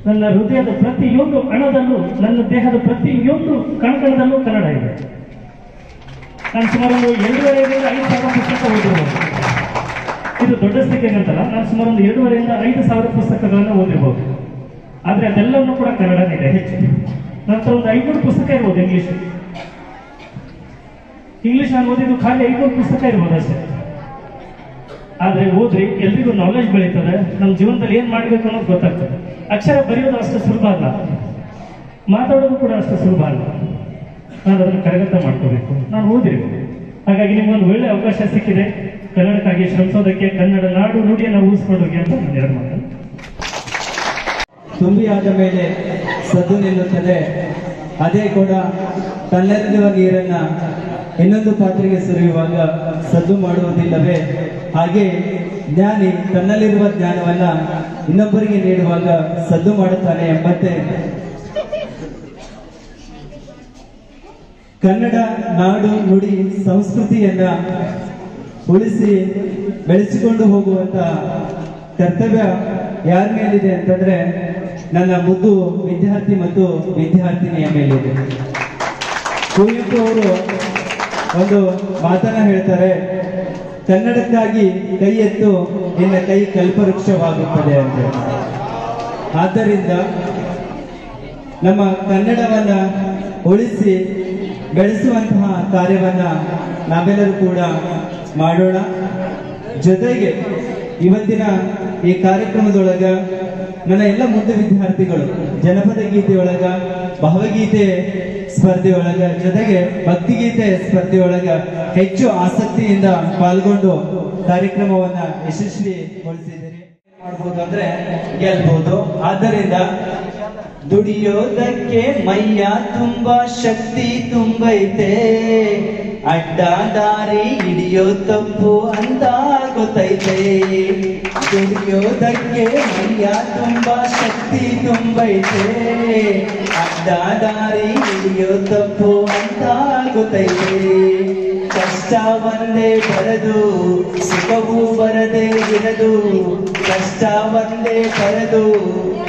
ನನ್ನ ಹೃದಯದ ಪ್ರತಿಯೊಂದು ಅಣದಲ್ಲೂ, ನನ್ನ ದೇಹದ ಪ್ರತಿಯೊಂದು ಕಣಕಣದಲ್ಲೂ ಕನ್ನಡ ಇದೆ. ನಾನು ಸುಮಾರು 2,500-5,000 ಪುಸ್ತಕ ಓದಿರ್ಬೋದು. ಇದು ದೊಡ್ಡ ಸ್ಥಿತಿ ಅಂತಲ್ಲ, ನಾನು ಸುಮಾರು 2,500-5,000 ಪುಸ್ತಕಗಳನ್ನು ಓದಿರ್ಬೋದು. ಆದ್ರೆ ಅದೆಲ್ಲವನ್ನೂ ಕೂಡ ಕನ್ನಡನೇ ಇದೆ ಹೆಚ್ಚು. ನಂತರ ಒಂದು 500 ಪುಸ್ತಕ ಇರ್ಬೋದು ಇಂಗ್ಲಿಷ್ ನಾನು ಓದಿದ್ದು ಖಾಲಿ 500 ಪುಸ್ತಕ ಇರ್ಬೋದು ಅಷ್ಟೇ. ಆದ್ರೆ ಓದ್ರಿ ಎಲ್ರಿಗೂ ನಾಲೆಜ್ ಬೆಳೀತದೆ, ನಮ್ಮ ಜೀವನದಲ್ಲಿ ಏನ್ ಮಾಡ್ಬೇಕು ಅನ್ನೋದು ಗೊತ್ತಾಗ್ತದೆ. ಅಕ್ಷರ ಬರೆಯೋದು ಅಷ್ಟು ಸುಲಭ ಅಲ್ಲ, ಮಾತಾಡೋದು ಕೂಡ ಅಷ್ಟು ಸುಲಭ ಅಲ್ಲ. ನಾನು ಅದನ್ನು ಕರಗತ ಮಾಡ್ಕೋಬೇಕು, ನಾನು ಓದಿರ್ಬೇಕು. ಹಾಗಾಗಿ ನಿಮ್ಗೊಂದು ಒಳ್ಳೆ ಅವಕಾಶ ಸಿಕ್ಕಿದೆ ಕನ್ನಡಕ್ಕಾಗಿ ಶ್ರಮಿಸೋದಕ್ಕೆ. ಕನ್ನಡ ನಾಡು ನುಡಿಯನ್ನು ಉಳಿಸ್ಕೊಂಡೋಗಿ ಅಂತ ನಾನು 2 ಮಾತನ್ನು. ತುಂಬಿ ಆದ ಮೇಲೆ ಸದ್ದು ನಿಲ್ಲುತ್ತದೆ, ಅದೇ ಕೂಡ ತನ್ನಲ್ಲಿರುವ ನೀರನ್ನ ಇನ್ನೊಂದು ಪಾತ್ರೆಗೆ ಸುರಿಯುವಾಗ ಸದ್ದು ಮಾಡುವುದಿಲ್ಲವೇ? ಹಾಗೆ ಜ್ಞಾನಿ ತನ್ನಲ್ಲಿರುವ ಜ್ಞಾನವನ್ನ ಇನ್ನೊಬ್ಬರಿಗೆ ನೀಡುವಾಗ ಸದ್ದು ಮಾಡುತ್ತಾನೆ ಎಂಬಂತೆ ಕನ್ನಡ ನಾಡು ನುಡಿ ಸಂಸ್ಕೃತಿಯನ್ನ ಉಳಿಸಿ ಬೆಳೆಸಿಕೊಂಡು ಹೋಗುವಂತ ಕರ್ತವ್ಯ ಯಾರ ಮೇಲಿದೆ ಅಂತಂದ್ರೆ ನನ್ನ ಮುದ್ದು ವಿದ್ಯಾರ್ಥಿ ಮತ್ತು ವಿದ್ಯಾರ್ಥಿನಿಯ ಮೇಲಿದೆ. ಕುವೆಂಪು ಅವರು ಒಂದು ಮಾತನ್ನ ಹೇಳ್ತಾರೆ, ಕನ್ನಡಕ್ಕಾಗಿ ಕೈ ಎತ್ತು ನಿನ್ನ ಕೈ ಕಲ್ಪವೃಕ್ಷವಾಗುತ್ತದೆ ಅಂತ. ಆದ್ದರಿಂದ ನಮ್ಮ ಕನ್ನಡವನ್ನ ಉಳಿಸಿ ಬೆಳೆಸುವಂತಹ ಕಾರ್ಯವನ್ನ ನಾವೆಲ್ಲರೂ ಕೂಡ ಮಾಡೋಣ. ಜೊತೆಗೆ ಇವತ್ತಿನ ಈ ಕಾರ್ಯಕ್ರಮದೊಳಗ ನನ್ನ ಎಲ್ಲ ಮುಂದೆ ವಿದ್ಯಾರ್ಥಿಗಳು ಜನಪದ ಗೀತೆಯೊಳಗ, ಭಾವಗೀತೆ ಸ್ಪರ್ಧೆಯೊಳಗ, ಜೊತೆಗೆ ಭಕ್ತಿಗೀತೆ ಸ್ಪರ್ಧೆಯೊಳಗ ಹೆಚ್ಚು ಆಸಕ್ತಿಯಿಂದ ಪಾಲ್ಗೊಂಡು ಕಾರ್ಯಕ್ರಮವನ್ನ ಯಶಸ್ವಿಗೊಳಿಸಿದ್ದೀರಿ. ಮಾಡ್ಬೋದು ಅಂದ್ರೆ ಗೆಲ್ಬಹುದು. ಆದ್ದರಿಂದ ದುಡಿಯೋದಕ್ಕೆ ಮೈಯ ತುಂಬಾ ಶಕ್ತಿ ತುಂಬೈತೆ, ಅಡ್ಡ ದಾರಿ ಹಿಡಿಯೋ ತಪ್ಪು ಅಂತ ಗೊತ್ತೈತೆ. ದುಡಿಯೋದಕ್ಕೆ ಮೈಯ ತುಂಬಾ ಶಕ್ತಿ ತುಂಬೈತೆ, ಅಡ್ಡ ದಾರಿ ಹಿಡಿಯೋ ತಪ್ಪು ಅಂತ ಗೊತ್ತೈತೆ. ಕಷ್ಟ ಒಂದೇ ಬರದು, ಸುಖವೂ ಬರದೇ ಇರದು. ಕಷ್ಟ ಒಂದೇ ಬರದು,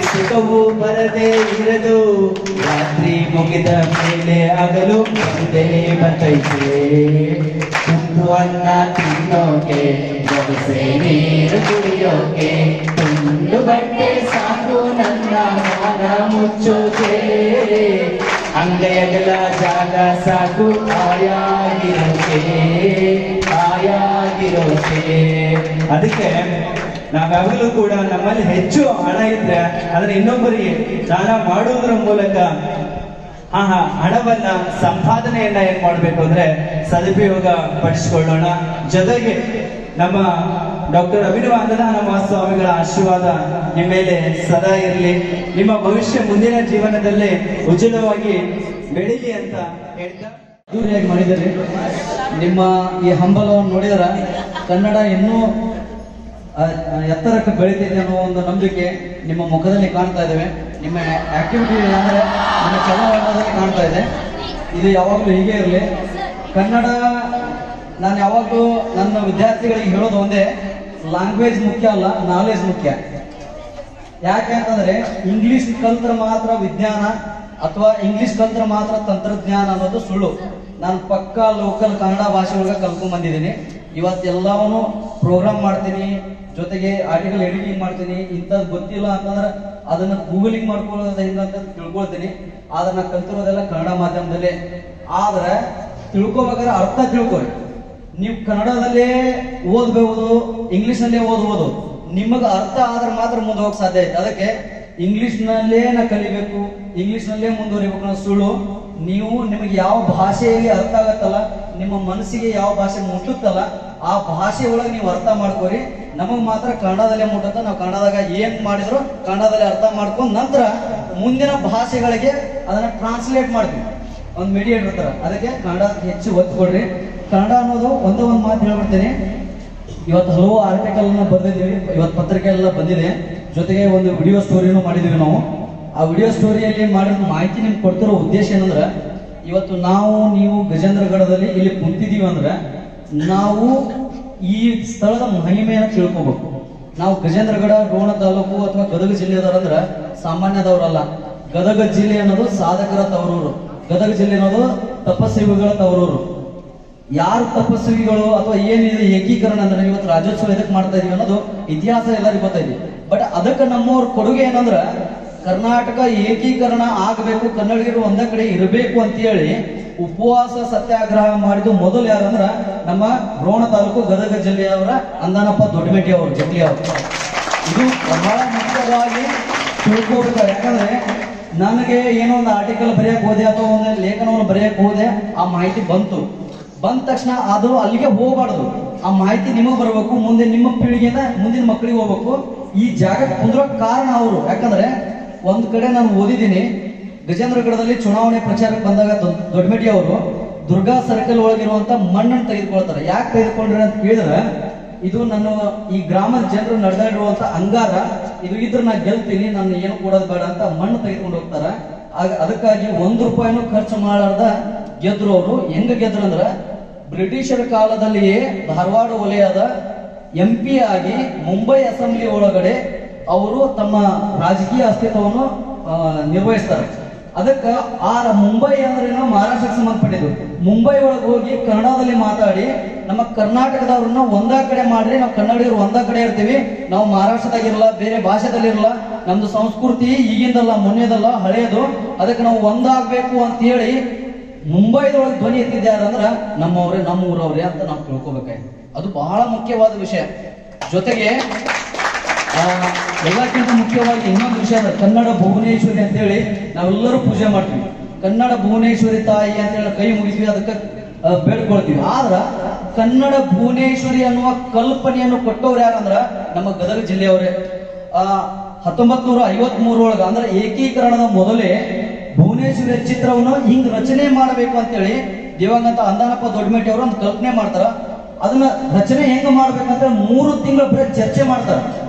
ಸುಖವೂ ಬರದೇ ಇರದು. ರಾತ್ರಿ ಮುಗಿದ ಮೇಲೆ ಹಗಲು ಬಂದೇ ಬರ್ತೈತೆ. ತುಂಬು ಅನ್ನ ತಿನ್ನೋಕೆ, ಬೊಗಸೆ ನೀರು ಕುಡಿಯೋಕೆ, ತುಂಡು ಬಟ್ಟೆ ಸಾಕು ನನ್ನ ಮಾನ ಮುಚ್ಚೋಕೆ. ಅಂಗೈಯಗಲ ಜಾಗ ಸಾಕು ಆಯಾಗಿರೋಕೆ, ಆಯಾಗಿರೋಕೆ. ಅದಕ್ಕೆ ನಾವ್ಯಾವಾಗಲೂ ಕೂಡ ನಮ್ಮಲ್ಲಿ ಹೆಚ್ಚು ಹಣ ಇದ್ರೆ ಅದನ್ನ ಇನ್ನೊಬ್ಬರಿಗೆ ದಾನ ಮಾಡುವುದರ ಮೂಲಕ ಹಣವನ್ನ ಸಂಪಾದನೆಯನ್ನ ಏನ್ ಮಾಡ್ಬೇಕು ಅಂದ್ರೆ ಸದುಪಯೋಗ ಪಡಿಸಿಕೊಳ್ಳೋಣ. ಜೊತೆಗೆ ನಮ್ಮ ಡಾಕ್ಟರ್ ಅಭಿನವಾನಂದ ಮಹಾಸ್ವಾಮಿಗಳ ಆಶೀರ್ವಾದ ನಿಮ್ಮ ಮೇಲೆ ಸದಾ ಇರಲಿ. ನಿಮ್ಮ ಭವಿಷ್ಯ ಮುಂದಿನ ಜೀವನದಲ್ಲಿ ಉಜ್ವಲವಾಗಿ ಬೆಳೀಲಿ ಅಂತ ಹೇಳ್ತಾ ಅದ್ದೂರಿಯಾಗಿ ಮಾಡಿದ್ದೀರಿ. ನಿಮ್ಮ ಈ ಹಂಬಲವನ್ನು ನೋಡಿದ್ರ ಕನ್ನಡ ಇನ್ನೂ ಎತ್ತರಕ್ಕೆ ಬೆಳೀತಿದೆ ಅನ್ನೋ ಒಂದು ನಂಬಿಕೆ ನಿಮ್ಮ ಮುಖದಲ್ಲಿ ಕಾಣ್ತಾ ಇದ್ದೇವೆ. ನಿಮ್ಮ ಆಕ್ಟಿವಿಟಿ ಅಂದ್ರೆ ನಿಮ್ಮ ಚಲನವಲನದಲ್ಲಿ ಕಾಣ್ತಾ ಇದೆ. ಇದು ಯಾವಾಗಲೂ ಹೀಗೆ ಇರಲಿ. ಕನ್ನಡ ನಾನು ಯಾವಾಗಲೂ ನನ್ನ ವಿದ್ಯಾರ್ಥಿಗಳಿಗೆ ಹೇಳೋದು ಒಂದೇ, ಲ್ಯಾಂಗ್ವೇಜ್ ಮುಖ್ಯ ಅಲ್ಲ, ನಾಲೆಜ್ ಮುಖ್ಯ. ಯಾಕೆ ಅಂತಂದ್ರೆ ಇಂಗ್ಲಿಷ್ ಕಲ್ತ್ರ ಮಾತ್ರ ವಿಜ್ಞಾನ ಅಥವಾ ಇಂಗ್ಲಿಷ್ ಕಲ್ತ್ರ ಮಾತ್ರ ತಂತ್ರಜ್ಞಾನ ಅನ್ನೋದು ಸುಳ್ಳು. ನಾನು ಪಕ್ಕಾ ಲೋಕಲ್ ಕನ್ನಡ ಭಾಷೆ ಒಳಗೆ ಕಲ್ತ್ಕೊಂಡ್ ಬಂದಿದ್ದೀನಿ. ಇವತ್ತೆಲ್ಲವನ್ನೂ ಪ್ರೋಗ್ರಾಮ್ ಮಾಡ್ತೀನಿ, ಜೊತೆಗೆ ಆರ್ಟಿಕಲ್ ಎಡಿಟಿಂಗ್ ಮಾಡ್ತೀನಿ. ಇಂಥದ್ದು ಗೊತ್ತಿಲ್ಲ ಅಂತಂದ್ರೆ ಅದನ್ನ ಗೂಗಲಿಂಗ್ ಮಾಡ್ಕೊಳ್ಳೋದು ಹೆಂಗಂತ ತಿಳ್ಕೊಳ್ತೀನಿ. ಆದ್ರೆ ನಾನು ಕಲ್ತಿರೋದೆಲ್ಲ ಕನ್ನಡ ಮಾಧ್ಯಮದಲ್ಲೇ. ಆದ್ರೆ ತಿಳ್ಕೊಬೇಕಾದ್ರೆ ಅರ್ಥ ತಿಳ್ಕೊರಿ. ನೀವು ಕನ್ನಡದಲ್ಲೇ ಓದ್ಬಹುದು, ಇಂಗ್ಲಿಷ್ನಲ್ಲೇ ಓದ್ಬೋದು. ನಿಮಗೆ ಅರ್ಥ ಆದ್ರೆ ಮಾತ್ರ ಮುಂದೆ ಹೋಗಕ್ ಸಾಧ್ಯ ಐತೆ. ಅದಕ್ಕೆ ಇಂಗ್ಲಿಷ್ನಲ್ಲೇ ನಾ ಕಲಿಬೇಕು, ಇಂಗ್ಲಿಷ್ನಲ್ಲೇ ಮುಂದುವರಿಬೇಕು ಅನ್ನೋ ಸುಳ್ಳು. ನೀವು ನಿಮಗೆ ಯಾವ ಭಾಷೆಯಲ್ಲಿ ಅರ್ಥ ಆಗತ್ತಲ್ಲ, ನಿಮ್ಮ ಮನಸ್ಸಿಗೆ ಯಾವ ಭಾಷೆ ಮುಟ್ಟುತ್ತಲ್ಲ ಆ ಭಾಷೆ ಒಳಗೆ ನೀವು ಅರ್ಥ ಮಾಡ್ಕೋರಿ. ನಮಗ್ ಮಾತ್ರ ಕನ್ನಡದಲ್ಲೇ ಮುಟ್ಟುತ್ತ. ನಾವು ಕನ್ನಡದಾಗ ಏನ್ ಮಾಡಿದ್ರು ಕನ್ನಡದಲ್ಲಿ ಅರ್ಥ ಮಾಡ್ಕೊಂಡು ನಂತರ ಮುಂದಿನ ಭಾಷೆಗಳಿಗೆ ಅದನ್ನ ಟ್ರಾನ್ಸ್ಲೇಟ್ ಮಾಡ್ತೀವಿ. ಒಂದು ಮೀಡಿಯೇಟರ್ ಇರ್ತಾರ. ಅದಕ್ಕೆ ಕನ್ನಡ ಹೆಚ್ಚು ಒತ್ತು ಕೊಡ್ರಿ. ಕನ್ನಡ ಅನ್ನೋದು ಒಂದೇ ಒಂದು ಮಾತು ಹೇಳ್ಬಿಡ್ತೀನಿ. ಇವತ್ತು ಹಲವು ಆರ್ಟಿಕಲ್ ಬಂದಿದ್ದೀವಿ, ಇವತ್ತು ಪತ್ರಿಕೆ ಎಲ್ಲ ಬಂದಿದೆ. ಜೊತೆಗೆ ಒಂದು ವಿಡಿಯೋ ಸ್ಟೋರಿನೂ ಮಾಡಿದೀವಿ ನಾವು. ಆ ವಿಡಿಯೋ ಸ್ಟೋರಿಯಲ್ಲಿ ಮಾಡಿರೋ ಮಾಹಿತಿ ನಿಮ್ಗೆ ಕೊಡ್ತಿರೋ ಉದ್ದೇಶ ಏನಂದ್ರೆ, ಇವತ್ತು ನಾವು ನೀವು ಗಜೇಂದ್ರಗಢದಲ್ಲಿ ಇಲ್ಲಿ ಕುಂತಿದೀವಿ ಅಂದ್ರೆ ನಾವು ಈ ಸ್ಥಳದ ಮಹಿಮೆಯನ್ನು ತಿಳ್ಕೋಬೇಕು. ನಾವು ಗಜೇಂದ್ರಗಢ, ರೋಣ ತಾಲೂಕು ಅಥವಾ ಗದಗ ಜಿಲ್ಲೆದವರಂದ್ರೆ ಸಾಮಾನ್ಯದವರಲ್ಲ. ಗದಗ ಜಿಲ್ಲೆ ಅನ್ನೋದು ಸಾಧಕರ ತವರೂರು. ಗದಗ ಜಿಲ್ಲೆ ಅನ್ನೋದು ತಪಸ್ವಿಗಳ ತವರೂರು. ಯಾರು ತಪಸ್ವಿಗಳು ಅಥವಾ ಏನಿದೆ ಏಕೀಕರಣ ಅಂದ್ರೆ ಇವತ್ತು ರಾಜ್ಯೋತ್ಸವ ಎದಕ್ಕೆ ಮಾಡ್ತಾ ಇದೀವಿ ಅನ್ನೋದು ಇತಿಹಾಸ ಎಲ್ಲರಿಗೂ ಗೊತ್ತಾಯ್ತು. ಬಟ್ ಅದಕ್ಕೆ ನಮ್ಮವ್ರ ಕೊಡುಗೆ ಏನಂದ್ರ ಕರ್ನಾಟಕ ಏಕೀಕರಣ ಆಗಬೇಕು, ಕನ್ನಡಿಗರು ಒಂದ ಕಡೆ ಇರಬೇಕು ಅಂತ ಹೇಳಿ ಉಪವಾಸ ಸತ್ಯಾಗ್ರಹ ಮಾಡಿದ್ದು ಮೊದಲು ಯಾರಂದ್ರ ನಮ್ಮ ರೋಣ ತಾಲೂಕು ಗದಗ ಜಿಲ್ಲೆಯವರ ಅಂದಾನಪ್ಪ ದೊಡ್ಡಮೆಟ್ಟಿ ಅವರು, ಜಗ್ಲಿ ಅವರು. ಇದು ಬಹಳ ಮುಖ್ಯವಾಗಿ ತಿಳ್ಕೋಬೇಕು. ಯಾಕಂದ್ರೆ ನನಗೆ ಏನೋ ಒಂದು ಆರ್ಟಿಕಲ್ ಬರೆಯಕ್ ಹೋದೆ ಅಥವಾ ಒಂದು ಲೇಖನವನ್ನು ಬರೆಯಕ್ ಹೋದೆ, ಆ ಮಾಹಿತಿ ಬಂದ ತಕ್ಷಣ ಅದು ಅಲ್ಲಿಗೆ ಹೋಗಬಾರ್ದು. ಆ ಮಾಹಿತಿ ನಿಮಗೆ ಬರಬೇಕು, ಮುಂದೆ ನಿಮ್ಮ ಪೀಳಿಗೆಯಿಂದ ಮುಂದಿನ ಮಕ್ಕಳಿಗೆ ಹೋಗ್ಬೇಕು. ಈ ಜಾಗಕ್ಕೆ ಕುಂದ್ರೋ ಕಾರಣ ಅವರು. ಯಾಕಂದ್ರೆ ಒಂದ್ ಕಡೆ ನಾನು ಓದಿದ್ದೀನಿ, ಗಜೇಂದ್ರಗಢದಲ್ಲಿ ಚುನಾವಣೆ ಪ್ರಚಾರಕ್ಕೆ ಬಂದಾಗ ದೊಡ್ಡಮೆಟ್ಟಿ ಅವರು ದುರ್ಗಾ ಸರ್ಕಲ್ ಒಳಗಿರುವಂತ ಮಣ್ಣನ್ನು ತೆಗೆದುಕೊಳ್ತಾರೆ. ಯಾಕೆ ತೆಗೆದುಕೊಂಡ್ರೆ ಅಂತ ಕೇಳಿದ್ರೆ, ಇದು ನನ್ನ ಈ ಗ್ರಾಮದ ಜನರು ನಡೆದಾಡಿರುವಂತ ಅಂಗಾರ, ಇದು ಇದ್ರೆ ನಾ ಗೆಲ್ತೀನಿ, ನಾನು ಏನು ಕೊಡೋದು ಬೇಡ ಅಂತ ಮಣ್ಣು ತೆಗೆದುಕೊಂಡು ಹೋಗ್ತಾರ. ಅದಕ್ಕಾಗಿ ₹1 ಖರ್ಚು ಮಾಡಾರ್ದ ಗೆದ್ರು ಅವರು. ಹೆಂಗ ಗೆದ್ರು ಅಂದ್ರ ಬ್ರಿಟಿಷರ ಕಾಲದಲ್ಲಿಯೇ ಧಾರವಾಡ ವಲಯದ MP ಆಗಿ ಮುಂಬೈ ಅಸೆಂಬ್ಲಿ ಒಳಗಡೆ ಅವರು ತಮ್ಮ ರಾಜಕೀಯ ಅಸ್ತಿತ್ವವನ್ನು ನಿರ್ವಹಿಸ್ತಾರೆ. ಅದಕ್ಕೆ ಆ ಮುಂಬೈ ಅಂದ್ರೆ ಮಹಾರಾಷ್ಟ್ರಕ್ಕೆ ಸಂಬಂಧಪಟ್ಟಿದ್ದು. ಮುಂಬೈ ಒಳಗೆ ಹೋಗಿ ಕನ್ನಡದಲ್ಲಿ ಮಾತಾಡಿ ನಮ್ಮ ಕರ್ನಾಟಕದವ್ರನ್ನ ಒಂದೇ ಕಡೆ ಮಾಡ್ರಿ, ನಾವು ಕನ್ನಡಿಗರು ಒಂದೇ ಕಡೆ ಇರ್ತೀವಿ, ನಾವು ಮಹಾರಾಷ್ಟ್ರದಾಗಿರಲ್ಲ, ಬೇರೆ ಭಾಷೆದಲ್ಲಿ ಇರಲ್ಲ, ನಮ್ದು ಸಂಸ್ಕೃತಿ ಈಗಿಂದಲ್ಲ ಮೊನ್ನೆದಲ್ಲ ಹಳೆಯದು, ಅದಕ್ಕೆ ನಾವು ಒಂದಾಗಬೇಕು ಅಂತ ಹೇಳಿ ಮುಂಬೈದೊಳಗೆ ಧ್ವನಿ ಎತ್ತಿದ್ಯಾರಂದ್ರ ನಮ್ಮವ್ರೆ, ನಮ್ಮ ಊರವ್ರೆ ಅಂತ ನಾವು ತಿಳ್ಕೊಬೇಕಾಯ್ತು. ಅದು ಬಹಳ ಮುಖ್ಯವಾದ ವಿಷಯ. ಜೊತೆಗೆ ಎಲ್ಲಕ್ಕಿಂತ ಮುಖ್ಯವಾಗಿ ಇನ್ನೊಂದು ವಿಷಯ ಅಂದ್ರೆ ಕನ್ನಡ ಭುವನೇಶ್ವರಿ ಅಂತೇಳಿ ನಾವೆಲ್ಲರೂ ಪೂಜೆ ಮಾಡ್ತೀವಿ. ಕನ್ನಡ ಭುವನೇಶ್ವರಿ ತಾಯಿ ಅಂತೇಳಿ ಕೈ ಮುಗಿತೀವಿ, ಅದಕ್ಕೆ ಬೇಡ್ಕೊಳ್ತೀವಿ. ಆದ್ರ ಕನ್ನಡ ಭುವನೇಶ್ವರಿ ಅನ್ನುವ ಕಲ್ಪನೆಯನ್ನು ಕೊಟ್ಟವ್ರು ಯಾರಂದ್ರ ನಮ್ಮ ಗದಗ ಜಿಲ್ಲೆಯವರೇ. 1953 ಒಳಗ ಅಂದ್ರೆ ಏಕೀಕರಣದ ಮೊದಲೇ ಭುವನೇಶ್ವರಿ ಚಿತ್ರವನ್ನು ಹಿಂಗ್ ರಚನೆ ಮಾಡಬೇಕು ಅಂತೇಳಿ ದಿವಂಗತ ಅಂದಾನಪ್ಪ ದೊಡ್ಡಮೇಟಿ ಅವರು ಒಂದು ಕಲ್ಪನೆ ಮಾಡ್ತಾರ. ಅದನ್ನ ರಚನೆ ಹೆಂಗ ಮಾಡ್ಬೇಕಂತ 3 ತಿಂಗಳ ಬರೀ ಚರ್ಚೆ ಮಾಡ್ತಾರ.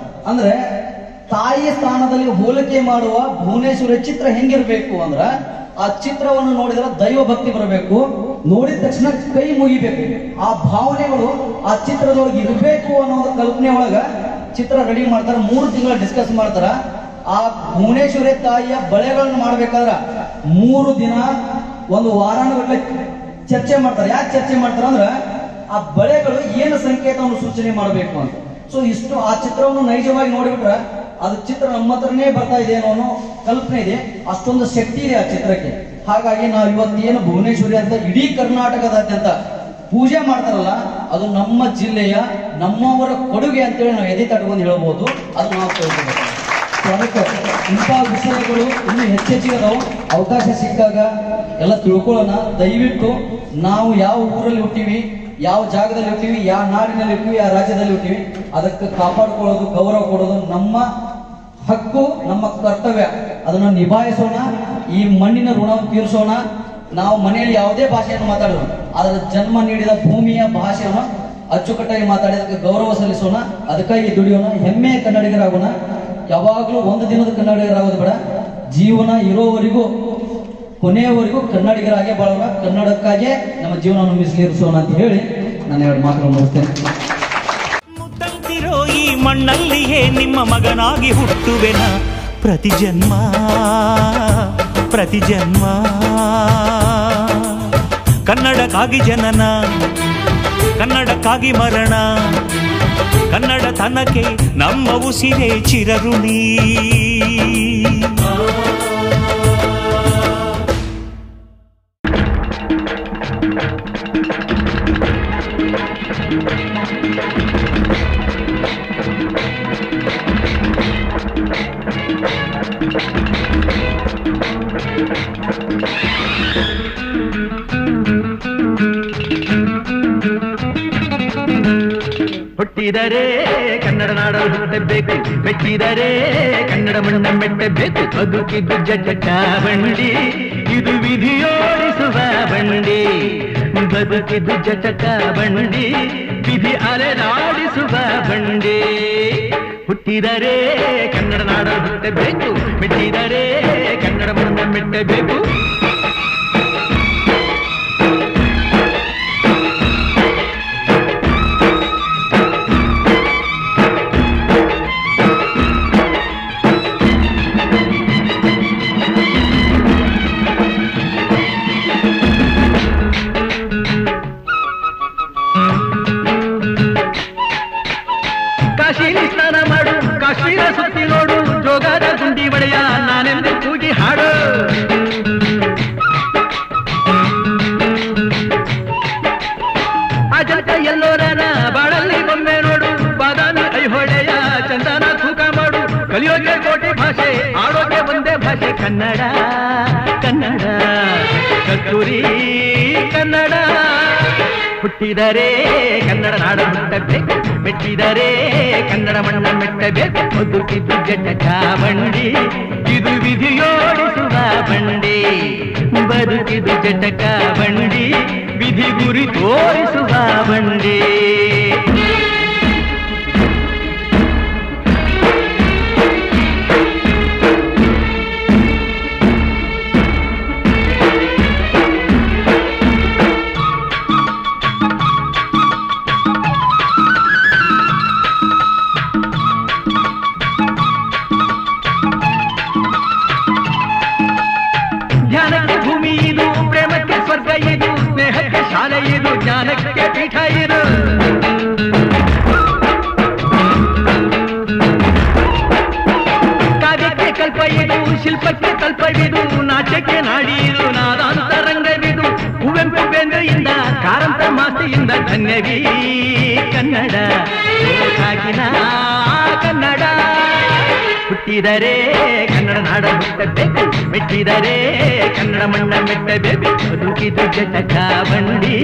ಅಂದ್ರೆ ತಾಯಿಯ ಸ್ಥಾನದಲ್ಲಿ ಹೋಲಿಕೆ ಮಾಡುವ ಭುವನೇಶ್ವರಿ ಚಿತ್ರ ಹೆಂಗಿರ್ಬೇಕು ಅಂದ್ರ ಆ ಚಿತ್ರವನ್ನು ನೋಡಿದ್ರೆ ದೈವ ಭಕ್ತಿ ಬರಬೇಕು, ನೋಡಿದ ತಕ್ಷಣ ಕೈ ಮುಗಿಬೇಕು, ಆ ಭಾವನೆಗಳು ಆ ಚಿತ್ರದೊಳಗೆ ಇರಬೇಕು ಅನ್ನೋ ಒಂದು ಕಲ್ಪನೆ ಒಳಗ ಚಿತ್ರ ರೆಡಿ ಮಾಡ್ತಾರ. 3 ತಿಂಗಳ ಡಿಸ್ಕಸ್ ಮಾಡ್ತಾರ. ಆ ಭುವನೇಶ್ವರಿ ತಾಯಿಯ ಬಳೆಗಳನ್ನು ಮಾಡ್ಬೇಕಾದ್ರ 3 ದಿನ ಒಂದು ವಾರಾನುಗಟ್ಟಲೆ ಚರ್ಚೆ ಮಾಡ್ತಾರೆ. ಯಾಕೆ ಚರ್ಚೆ ಮಾಡ್ತಾರ ಅಂದ್ರ ಆ ಬಳೆಗಳು ಏನು ಸಂಕೇತವನ್ನು ಸೂಚನೆ ಮಾಡಬೇಕು ಅಂತ. ಸೊ ಇಷ್ಟು ಆ ಚಿತ್ರವನ್ನು ನೈಜವಾಗಿ ನೋಡಿಬಿಟ್ರೆ ಅದು ಚಿತ್ರ ನಮ್ಮ ಹತ್ರನೇ ಬರ್ತಾ ಇದೆ ಅನ್ನೋ ಕಲ್ಪನೆ ಇದೆ. ಅಷ್ಟೊಂದು ಶಕ್ತಿ ಇದೆ ಆ ಚಿತ್ರಕ್ಕೆ. ಹಾಗಾಗಿ ನಾವು ಇವತ್ತೇನು ಭುವನೇಶ್ವರಿ ಅಂತ ಇಡೀ ಕರ್ನಾಟಕದಾದ್ಯಂತ ಪೂಜೆ ಮಾಡ್ತಾರಲ್ಲ, ಅದು ನಮ್ಮ ಜಿಲ್ಲೆಯ ನಮ್ಮವರ ಕೊಡುಗೆ ಅಂತೇಳಿ ನಾವು ಎದೆ ತಟ್ಕೊಂಡು ಹೇಳ್ಬೋದು. ಅದು ನಾವು ತಿಳ್ಕೊಬೇಕು. ಅದಕ್ಕೆ ಇಂಥ ವಿಷಯಗಳು ಇನ್ನೂ ಹೆಚ್ಚೆಚ್ಚಿಗೆ ಅದಾವು. ಅವಕಾಶ ಸಿಕ್ಕಾಗ ಎಲ್ಲ ತಿಳ್ಕೊಳ್ಳೋಣ. ದಯವಿಟ್ಟು ನಾವು ಯಾವ ಊರಲ್ಲಿ ಹುಟ್ಟಿವಿ, ಯಾವ ಜಾಗದಲ್ಲಿ ಹುಟ್ಟಿವಿ, ಯಾವ ನಾಡಿನಲ್ಲಿ ಹುಟ್ಟಿವಿ, ಯಾವ ರಾಜ್ಯದಲ್ಲಿ ಹುಟ್ಟಿವಿ, ಅದಕ್ಕೆ ಕಾಪಾಡ್ಕೊಳ್ಳೋದು, ಗೌರವ ಕೊಡೋದು ನಮ್ಮ ಹಕ್ಕು, ನಮ್ಮ ಕರ್ತವ್ಯ. ಅದನ್ನು ನಿಭಾಯಿಸೋಣ. ಈ ಮಣ್ಣಿನ ಋಣವನ್ನು ತೀರಿಸೋಣ. ನಾವು ಮನೆಯಲ್ಲಿ ಯಾವುದೇ ಭಾಷೆಯನ್ನು ಮಾತಾಡೋಣ, ಅದರ ಜನ್ಮ ನೀಡಿದ ಭೂಮಿಯ ಭಾಷೆಯನ್ನು ಅಚ್ಚುಕಟ್ಟಾಗಿ ಮಾತಾಡಿ ಅದಕ್ಕೆ ಗೌರವ ಸಲ್ಲಿಸೋಣ. ಅದಕ್ಕಾಗಿ ದುಡಿಯೋಣ. ಹೆಮ್ಮೆಯ ಕನ್ನಡಿಗರಾಗೋಣ. ಯಾವಾಗಲೂ ಒಂದು ದಿನದ ಕನ್ನಡಿಗರಾಗೋದು ಬೇಡ. ಜೀವನ ಇರೋವರೆಗೂ ಕೊನೆಯವರೆಗೂ ಕನ್ನಡಿಗರಾಗೆ ಬಾಳೋಣ. ಕನ್ನಡಕ್ಕಾಗೆ ನಮ್ಮ ಜೀವನವನ್ನು ಮೀಸಲಿರಿಸೋಣ ಅಂತ ಹೇಳಿ ನಾನು 2 ಮಾತುಗಳನ್ನು ಮುಗಿಸ್ತೇನೆ. ಮುದ್ದಂತಿರೋ ಈ ಮಣ್ಣಲ್ಲಿಯೇ ನಿಮ್ಮ ಮಗನಾಗಿ ಹುಟ್ಟುವೆನ ಪ್ರತಿ ಜನ್ಮ ಪ್ರತಿ ಜನ್ಮ. ಕನ್ನಡಕ್ಕಾಗಿ ಜನನ, ಕನ್ನಡಕ್ಕಾಗಿ ಮರಣ, ಕನ್ನಡ ತನಕ್ಕೆ ನಮ್ಮ ಉಸಿರೇ ಚಿರಋಣಿ. ಹುಟ್ಟಿದರೆ ಕನ್ನಡ ನಾಡಲು ಹುಟ್ಟಬೇಕು, ಮೆಟ್ಟಿದರೆ ಕನ್ನಡ ಮಣ್ಣ ಮೆಟ್ಟಬೇಕು. ಬದುಕಿದ್ದು ಜಟಕ ಬಂಡಿ, ಇದು ವಿಧಿಯೋಡಿಸುವ ಬಂಡಿ. ಬದುಕಿದ್ದು ಜಟಕ ಬಂಡಿ, ವಿಧಿ ಅಲೆದಾಡಿಸುವ ಬಂಡಿ. ಹುಟ್ಟಿದರೆ ಕನ್ನಡ ನಾಡಲು ಹುಟ್ಟಬೇಕು, ಮೆಟ್ಟಿದರೆ ಕನ್ನಡ ಮಣ್ಣ ಮೆಟ್ಟಬೇಕು. ಕಾಶಿಲಿ ಸ್ನಾನ ಮಾಡು, ಕಾಶ್ಮೀರ ಸುತ್ತಿ ನೋಡು, ಜೋಗದ ಗುಂಡಿ ಒಡೆಯ ನಾನೆಂದು ಕೂಗಿ ಹಾಡು. ಅಜಂತ ಎಲ್ಲೋರನ ಬಾಳಲ್ಲಿ ಬೊಮ್ಮೆ ನೋಡು, ಬಾದಾಮಿ ಐಹೊಳೆಯ ಚಂದನ ತೂಕ ಮಾಡು. ಕಲಿಯೋಕೆ ಕೋಟಿ ಭಾಷೆ, ಆಡೋಕೆ ಒಂದೇ ಭಾಷೆ ಕನ್ನಡ. ಕನ್ನಡ ಕಸ್ತೂರಿ ಕನ್ನಡ. ಹುಟ್ಟಿದರೆ ಕನ್ನಡ ನಾಡ ಹುಟ್ಟಬೇಕು, ಮೆಟ್ಟಿದರೆ ಕನ್ನಡ ಮಣ್ಣ ಮೆಟ್ಟಬೇಕು. ಬದುಕಿದ್ದು ಜಟಕ ಬಂಡಿ, ಇದು ವಿಧಿಯೋಡಿಸುವ ಬಂಡಿ. ಬದುಕಿದ್ದು ಜಟಕ ಬಂಡಿ, ವಿಧಿ ಗುರಿ ತೋರಿಸುವ ಬಂಡಿ. ಧ್ಯಾನಕ್ಕೆ ಭೂಮಿ ಇದು, ಪ್ರೇಮಕ್ಕೆ ಸ್ವರ್ಗ ಇದು, ಸ್ನೇಹಕ್ಕೆ ಶಾಲೆ ಇದು, ಜ್ಞಾನಕ್ಕೆ ಪೀಠ ಇದು. ಕಾವ್ಯಕ್ಕೆ ಕಲ್ಪ ಇದು, ಶಿಲ್ಪಕ್ಕೆ ಕಲ್ಪವಿದು, ನಾಟ್ಯಕ್ಕೆ ನಾಡಿ ಇದು, ನಾದಾಂತರಂಗವಿದು. ಕುವೆಂಪು ಬೇಂದ್ರೆಯಿಂದ, ಕಾರಂತ ಮಾಸ್ತಿಯಿಂದ ಧನ್ಯವೀ ಕನ್ನಡ. ಕಾಗಿನ ಕನ್ನಡ. ಹುಟ್ಟಿದರೆ ಕನ್ನಡ ನಾಡ ಹುಟ್ಟಬೇಕು, ಮೆಟ್ಟಿದರೆ ಕನ್ನಡ ಮಣ್ಣ ಮೆಟ್ಟಬೇಕು. ಬದುಕಿದು ಜಟಕ ಬಂಡಿ,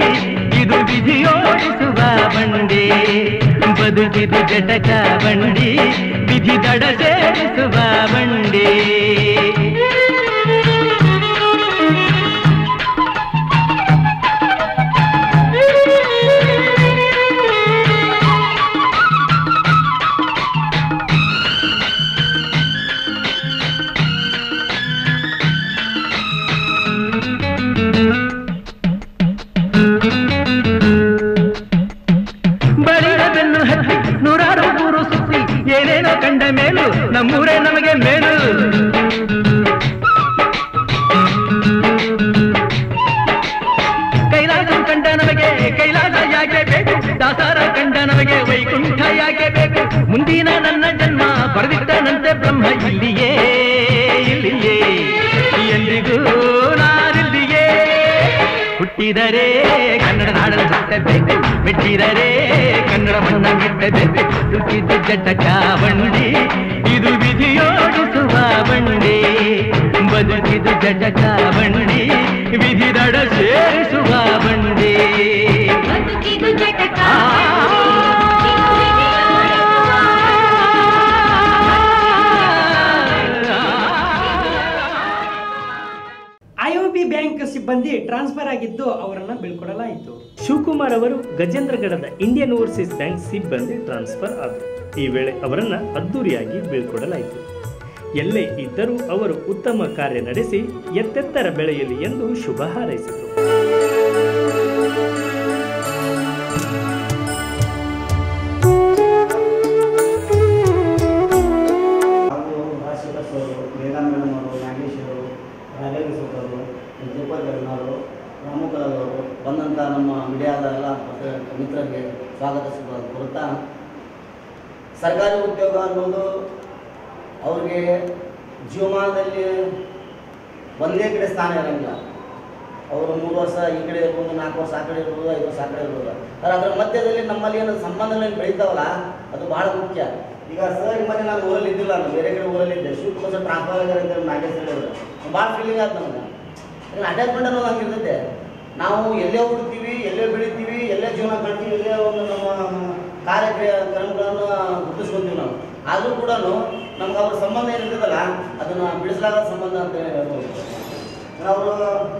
ಇದು ವಿಧಿಯೋಡಿಸುವ ಬಂಡಿ. ಬದುಕಿದು ಜಟಕ ಬಂಡಿ, ವಿಧಿ ದಡ ಸೇರಿಸುವ ಬಂಡಿ. ಕಂಡ ಮೇಲು ನಮ್ಮೂರೇ ನಮಗೆ ಮೇಲು. ಕೈಲಾಸ ಕಂಡ ನಮಗೆ ಕೈಲಾಸ ಯಾಕೆ ಬೇಕು, ದಾಸರ ಕಂಡ ನಮಗೆ ವೈಕುಂಠ ಯಾಕೆ ಬೇಕು. ಮುಂದಿನ ನನ್ನ ಜನ್ಮ ಬರೆದಿಟ್ಟನಂತೆ ಬ್ರಹ್ಮ ಇಲ್ಲಿಯೇ ಇಲ್ಲಿಯೇ ಎಂದಿಗೂ ನಾನಿಲ್ಲಿಯೇ. ಹುಟ್ಟಿದರೆ ಕನ್ನಡ ನಾಡನ್ನು ಹುಟ್ಟಬೇಕು, ಮೆಟ್ಟಿದರೆ ಕನ್ನಡ ಮಣ್ಣ ಮೆಟ್ಟಬೇಕು. ಬದುಕಿದು ಜಟಕ ಬಂಡಿ, ಇದು ವಿಧಿಯೋಡಿಸುವ ಬಂಡಿ. ಬದುಕಿದು ಜಟಕ ಬಂಡಿ, ವಿಧಿ ದಡ ಸೇರಿಸುವ ಬಂಡಿ. ಬದುಕಿದು ಜಟಕ IOB ಬ್ಯಾಂಕ್ ಸಿಬ್ಬಂದಿ ಟ್ರಾನ್ಸ್ಫರ್ ಆಗಿದ್ದು ಅವರನ್ನ ಬೀಳ್ಕೊಡಲಾಯಿತು. ಶಿವಕುಮಾರ್ ಅವರು ಗಜೇಂದ್ರಗಡದ ಇಂಡಿಯನ್ ಓವರ್ಸೀಸ್ ಬ್ಯಾಂಕ್ ಸಿಬ್ಬಂದಿ ಟ್ರಾನ್ಸ್ಫರ್ ಆದರು. ಈ ವೇಳೆ ಅವರನ್ನು ಅದ್ದೂರಿಯಾಗಿ ಬೀಳ್ಕೊಡಲಾಯಿತು. ಎಲ್ಲೇ ಇದ್ದರೂ ಅವರು ಉತ್ತಮ ಕಾರ್ಯ ನಡೆಸಿ ಎತ್ತೆತ್ತರ ಬೆಳೆಯಲಿ ಎಂದು ಶುಭ ಹಾರೈಸಿದರು. ಬಂದಂಥ ನಮ್ಮ ಮೀಡಿಯಾದ ಎಲ್ಲ ಮಿತ್ರರಿಗೆ ಸ್ವಾಗತಿಸುವ ಕೊಡ್ತಾ, ಸರ್ಕಾರಿ ಉದ್ಯೋಗ ಅನ್ನೋದು ಅವ್ರಿಗೆ ಜೀವಮಾನದಲ್ಲಿ ಒಂದೇ ಕಡೆ ಸ್ಥಾನ ಇರೋಂಗಿಲ್ಲ. ಅವರು 3 ವರ್ಷ ಈ ಕಡೆ ಇರ್ಬೋದು, 4 ವರ್ಷ ಆ ಕಡೆ ಇರ್ಬೋದು, 5 ವರ್ಷ ಆ ಕಡೆ ಇರ್ಬೋದು. ಅದರ ಮಧ್ಯದಲ್ಲಿ ನಮ್ಮಲ್ಲಿ ಏನು ಸಂಬಂಧಗಳು ಬೆಳೀತಾವಲ್ಲ, ಅದು ಭಾಳ ಮುಖ್ಯ. ಈಗ ಸರ್ ಈ ಮನೆ ನಾನು ಊರಲ್ಲಿ ಇದ್ದಿಲ್ಲ, ನಾನು ಬೇರೆ ಕಡೆ ಊರಲ್ಲಿದ್ದೆ. ಶಿವಕುಮಾರ್ ಟ್ರಾನ್ಸ್ಫರ್ ಆಗ್ಯಾರ ಅಂತ ನಾಗೇಶ್ ಹೇಳಿದ್ರು. ಭಾಳ ಫೀಲಿಂಗ್ ಆಯ್ತು ನಮ್ಗೆ. ಅಟ್ಯಾಚ್ಮೆಂಟ್ ಅನ್ನೋದು ಹಂಗೆ ಇರ್ತೈತೆ. ನಾವು ಎಲ್ಲೇ ಹುಡ್ತೀವಿ, ಎಲ್ಲೇ ಬೆಳಿತೀವಿ, ಎಲ್ಲೇ ಜೀವನ ಕಳ್ತೀವಿ, ಎಲ್ಲೇ ಒಂದು ನಮ್ಮ ಕಾರ್ಯಕ್ರಮಗಳನ್ನು ಗುರುತಿಸ್ಕೊಂತೀವಿ ನಾವು. ಆದರೂ ಕೂಡ ನಮ್ಗೆ ಅವ್ರ ಸಂಬಂಧ ಏನಿರ್ತದಲ್ಲ, ಅದನ್ನು ಬಿಡಿಸಲಾಗದ ಸಂಬಂಧ ಅಂತ ಹೇಳ್ಬೋದು. ಅವರು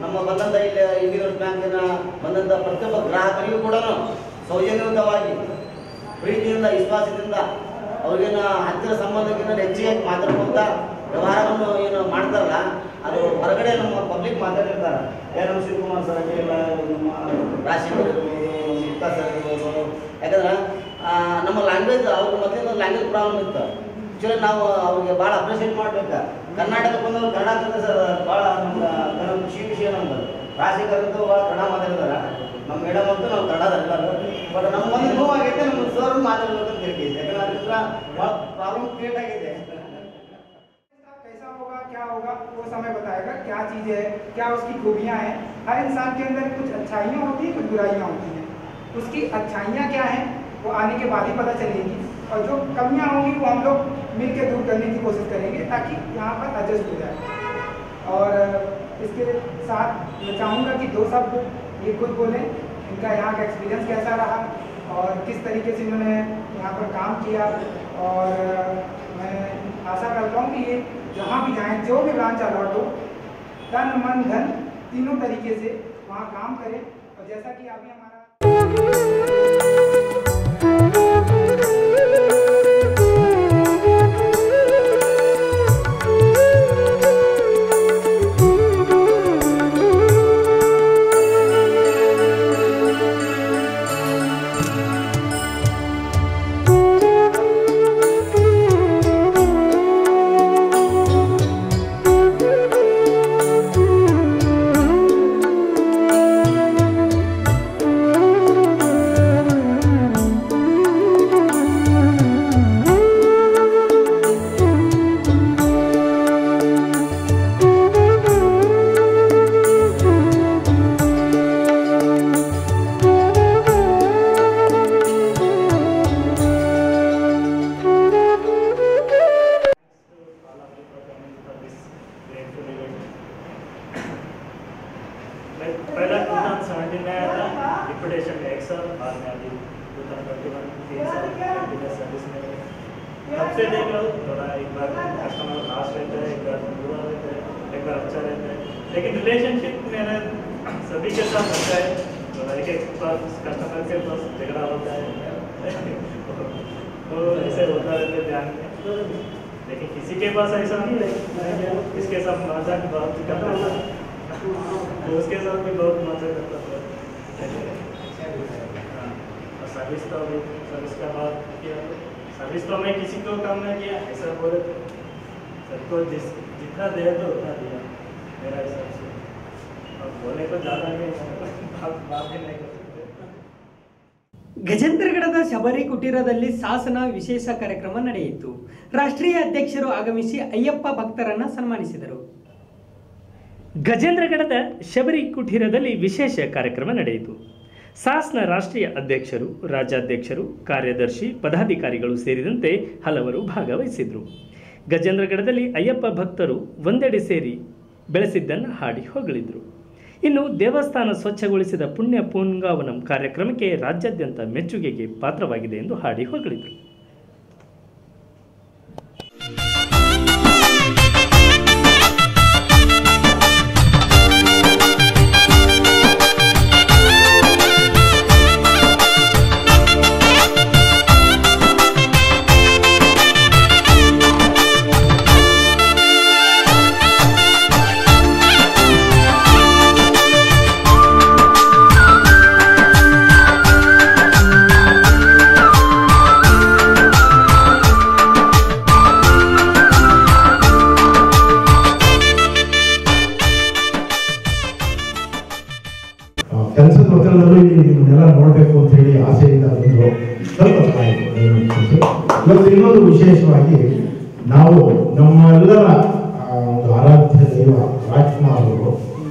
ನಮ್ಮ ಬಂದಂಥ ಇಲ್ಲಿ ಇಂಡಿಯನ್ ಬ್ಯಾಂಕಿನ ಬಂದಂಥ ಪ್ರತಿಯೊಬ್ಬ ಗ್ರಾಹಕರಿಗೂ ಕೂಡ ಸೌಜನ್ಯಯುತವಾಗಿ, ಪ್ರೀತಿಯಿಂದ, ವಿಶ್ವಾಸದಿಂದ ಅವ್ರಿಗೇನು ಹತ್ತಿರ ಸಂಬಂಧಕ್ಕಿಂತ ಹೆಚ್ಚಿಗೆ ಮಾತಾಡ್ಕೊಂತ ವ್ಯವಹಾರವನ್ನು ಏನು ಮಾಡ್ತಾರಲ್ಲ, ಅದು ಹೊರಗಡೆ ನಮ್ಮ ಪಬ್ಲಿಕ್ ಮಾತಾಡಿರ್ತಾರೆ. ನಮ್ಮ ಶಿವಕುಮಾರ್ ಸರ್ ಇಲ್ಲ, ನಮ್ಮ ರಾಜಶೇಖರ್ ಇರ್ಬೋದು, ಮುಕ್ತಾ ಸರ್ ಇರ್ಬೋದು. ಯಾಕಂದ್ರೆ ನಮ್ಮ ಲ್ಯಾಂಗ್ವೇಜ್ ಅವ್ರಿಗೆ ಮೊದಲಿಂದ ಲ್ಯಾಂಗ್ವೇಜ್ ಪ್ರಾಬ್ಲಮ್ ಇತ್ತು. ಆ್ಯಕ್ಚುಲಿ ನಾವು ಅವ್ರಿಗೆ ಭಾಳ ಅಪ್ರಿಷಿಯೇಟ್ ಮಾಡ್ಬೇಕು. ಕರ್ನಾಟಕಕ್ಕೆ ಬಂದವರು ಕನ್ನಡ ಕಲಿತ ಸರ್ ಭಾಳ ನಮ್ಗೆ ಖುಷಿ ವಿಷಯ ನಮ್ಗೆ. ರಾಜಶೇಖರ್ ಅಂತೂ ಭಾಳ ಕನ್ನಡ ಮಾತಾಡಿದಾರೆ. ನಮ್ಮ ಮೇಡಮ್ ಅಂತೂ ನಾವು ಕನ್ನಡದಲ್ಲ. ಬಟ್ ನಮ್ಮ ಒಂದು ನೋವಾಗೈತೆ, ನಮ್ಮ ಸರ್ ಮಾತಾಡ್ಬೇಕಂತ ಹೇಳ್ತೀವಿ. ಯಾಕಂದ್ರೆ ಅದರಿಂದ ಭಾಳ ಪ್ರಾಬ್ಲಮ್ ಕ್ರಿಯೇಟ್ ಆಗಿದೆ. कैसा होगा, क्या होगा, वो समय बताएगा. क्या चीज़ है, क्या उसकी खूबियाँ हैं. हर इंसान के अंदर कुछ अच्छाइयाँ होती हैं, कुछ बुराइयाँ होती हैं. उसकी अच्छाइयाँ क्या हैं वो आने के बाद ही पता चलेगी, और जो कमियाँ होंगी वो हम लोग मिल के दूर करने की कोशिश करेंगे ताकि यहाँ पर एडजस्ट हो जाए. और इसके साथ मैं चाहूँगा कि 2 शब्द ये खुद बोलें, इनका यहाँ का एक्सपीरियंस कैसा रहा और किस तरीके से इन्होंने यहाँ पर काम किया. और मैं आशा करता हूँ कि ये जहाँ भी जाएँ, जो भी ब्रांच अलॉट हो, तन मन धन तीनों तरीके से वहाँ काम करें. और जैसा कि अभी हमारा डिप्यूटेशन में 1 साल, बाद में अभी 2021 3 साल कंटिन्यूस सर्विस में। तब से देख लो थोड़ा एक बार कस्टमर खास रहता है, एक बार बुरा रहता है, एक बार अच्छा रहता है, लेकिन रिलेशनशिप मेरा सभी के साथ अच्छा है। तो एक बार कस्टमर के पास झगड़ा होता है तो ऐसे होता रहता है ध्यान में, लेकिन किसी के पास ऐसा नहीं है। इसके साथ मजाक बहुत करता था, तो उसके साथ भी बहुत मजा करता था। और सर्विस तो अभी सर्विस का बात किया, सर्विस तो मैं किसी को कम नहीं किया, ऐसा बोले सबको जितना दे तो उतना दिया मेरा हिसाब से। और बोले तो ज़्यादा नहीं, बात ही नहीं कर सकते। ಗಜೇಂದ್ರಗಡದ ಶಬರಿ ಕುಟೀರದಲ್ಲಿ ಶಾಸನ ವಿಶೇಷ ಕಾರ್ಯಕ್ರಮ ನಡೆಯಿತು. ರಾಷ್ಟ್ರೀಯ ಅಧ್ಯಕ್ಷರು ಆಗಮಿಸಿ ಅಯ್ಯಪ್ಪ ಭಕ್ತರನ್ನ ಸನ್ಮಾನಿಸಿದರು. ಗಜೇಂದ್ರಗಡದ ಶಬರಿ ಕುಟೀರದಲ್ಲಿ ವಿಶೇಷ ಕಾರ್ಯಕ್ರಮ ನಡೆಯಿತು. ಸಾಸ್ನ ರಾಷ್ಟ್ರೀಯ ಅಧ್ಯಕ್ಷರು, ರಾಜ್ಯಾಧ್ಯಕ್ಷರು, ಕಾರ್ಯದರ್ಶಿ, ಪದಾಧಿಕಾರಿಗಳು ಸೇರಿದಂತೆ ಹಲವರು ಭಾಗವಹಿಸಿದ್ರು. ಗಜೇಂದ್ರಗಡದಲ್ಲಿ ಅಯ್ಯಪ್ಪ ಭಕ್ತರು ಒಂದೆಡೆ ಸೇರಿ ಬೆಳೆಸಿದ್ದನ್ನು ಹಾಡಿ ಹೊಗಳಿದ್ರು. ಇನ್ನು ದೇವಸ್ಥಾನ ಸ್ವಚ್ಛಗೊಳಿಸಿದ ಪುಣ್ಯ ಪೂಂಗಾವನಂ ಕಾರ್ಯಕ್ರಮಕ್ಕೆ ರಾಜ್ಯಾದ್ಯಂತ ಮೆಚ್ಚುಗೆಗೆ ಪಾತ್ರವಾಗಿದೆ ಎಂದು ಹಾಡಿ ಹೊಗಳಿದರು. ಕೆಲಸದ ಒತ್ತಡದಲ್ಲಿ ನಿಮ್ಮನ್ನೆಲ್ಲ ನೋಡಬೇಕು ಅಂತ ಹೇಳಿ ಆಸೆಯಿಂದ ಬಂದು ಸ್ವಲ್ಪ ಇವತ್ತು ಇನ್ನೊಂದು ವಿಶೇಷವಾಗಿ ನಾವು ನಮ್ಮೆಲ್ಲರ ಒಂದು ಆರಾಧ್ಯ ದೈವ ರಾಜ್ಕುಮಾರ್ ಅವರು,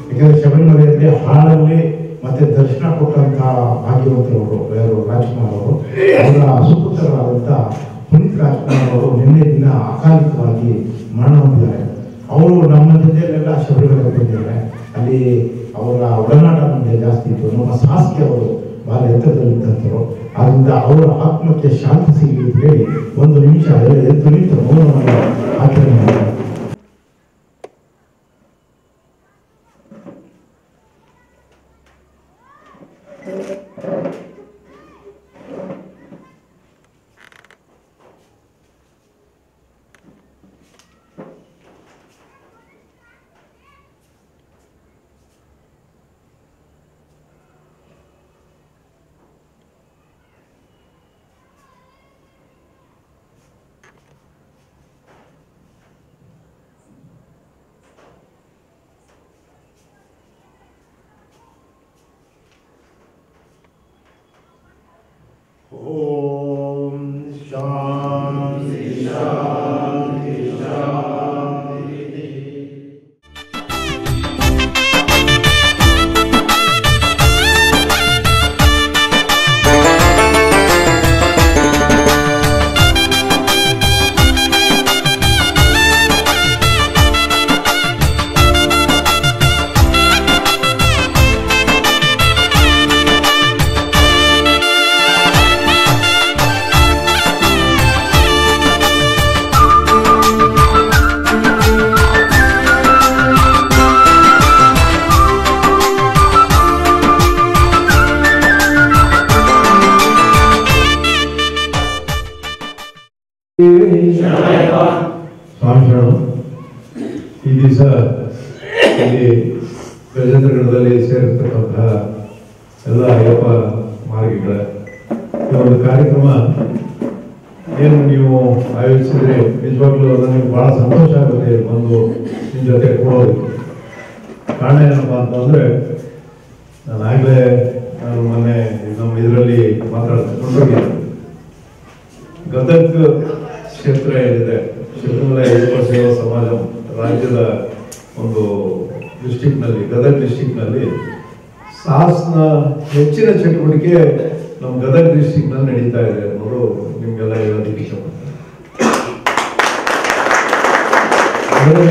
ಯಾಕಂದ್ರೆ ಶಬರಿಮಲೆಯಲ್ಲಿ ಹಾಡಲ್ಲಿ ಮತ್ತೆ ದರ್ಶನ ಕೊಟ್ಟಂತಹ ಭಾಗ್ಯವಂತರವರು ಯಾರು ರಾಜ್ಕುಮಾರ್ ಅವರು, ಅವರ ಸುಪುತ್ರರಾದಂಥ ಪುನೀತ್ ರಾಜ್ಕುಮಾರ್ ಅವರು ನಿನ್ನೆ ದಿನ ಅಕಾಲಿಕವಾಗಿ ಮರಣ ಹೊಂದಿದ್ದಾರೆ. ಅವರು ನಮ್ಮ ಜೊತೆಯಲ್ಲೆಲ್ಲ ಶಬರಿಮಲೆ ಬಂದಿದ್ದಾರೆ. ಅಲ್ಲಿ ಅವರ ಒಡನಾಟ ನಮಗೆ ಜಾಸ್ತಿ ಇತ್ತು. ನಮ್ಮ ಸಾಸ್ಗೆ ಅವರು ಬಹಳ ಎತ್ತರದಲ್ಲಿದ್ದಂಥವ್ರು. ಆದ್ದರಿಂದ ಅವರ ಆತ್ಮಕ್ಕೆ ಶಾಂತಿ ಸಿಗಲಿ ಅಂತ ಹೇಳಿ ಒಂದು ನಿಮಿಷ ಎದ್ದು ನಿಂತು ಮೌನವನ್ನು ಆಚರಣೆ ಮಾಡಿದ್ದಾರೆ. ಓಂ ಶಾಂತಿ ಶಾಂತಿ ಶಾಂತಿ. ಸ್ವಾಮಿಗಳು ಈ ದಿವಸ ಇಲ್ಲಿ ಗಜೇಂದ್ರಗಡದಲ್ಲಿ ಸೇರಿರ್ತಕ್ಕಂತಹ ಎಲ್ಲ ಅಯ್ಯಪ್ಪ ಮಾರ್ಗಿಗಳ ಈ ಒಂದು ಕಾರ್ಯಕ್ರಮ ಏನು ನೀವು ಆಯೋಜಿಸಿದ್ರೆ ನಿಜವಾಗ್ಲೂ ನನಗೆ ಬಹಳ ಸಂತೋಷ ಆಗುತ್ತೆ ಬಂದು ನಿಮ್ಮ ಜೊತೆ ಕೊಡೋದಕ್ಕೆ. ಕಾರಣ ಏನಪ್ಪ ಅಂತಂದ್ರೆ ನಾನು ಮೊನ್ನೆ ನಮ್ಮ ಇದರಲ್ಲಿ ಮಾತಾಡ್ಕೊಂಡೋಗಿದ್ದೆ. ಗದಗ ಕ್ಷೇತ್ರ ಏನಿದೆ, ಶಬರಿಮಲೆ ಅಯ್ಯಪ್ಪ ಸೇವಾ ಸಮಾಜ ರಾಜ್ಯದ ಒಂದು ಡಿಸ್ಟಿಕ್ನಲ್ಲಿ, ಗದಗ ಡಿಸ್ಟಿಕ್ನಲ್ಲಿ ಸಾಸ್ನ ಹೆಚ್ಚಿನ ಚಟುವಟಿಕೆ ನಮ್ಮ ಗದಗ ಡಿಸ್ಟಿಕ್ನಲ್ಲಿ ನಡೀತಾ ಇದೆ ಅನ್ನೋದು ನಿಮ್ಗೆಲ್ಲ ಹೇಳೋದಕ್ಕೆ ಇಷ್ಟಪಡ್ತಾರೆ. ಆದರೆ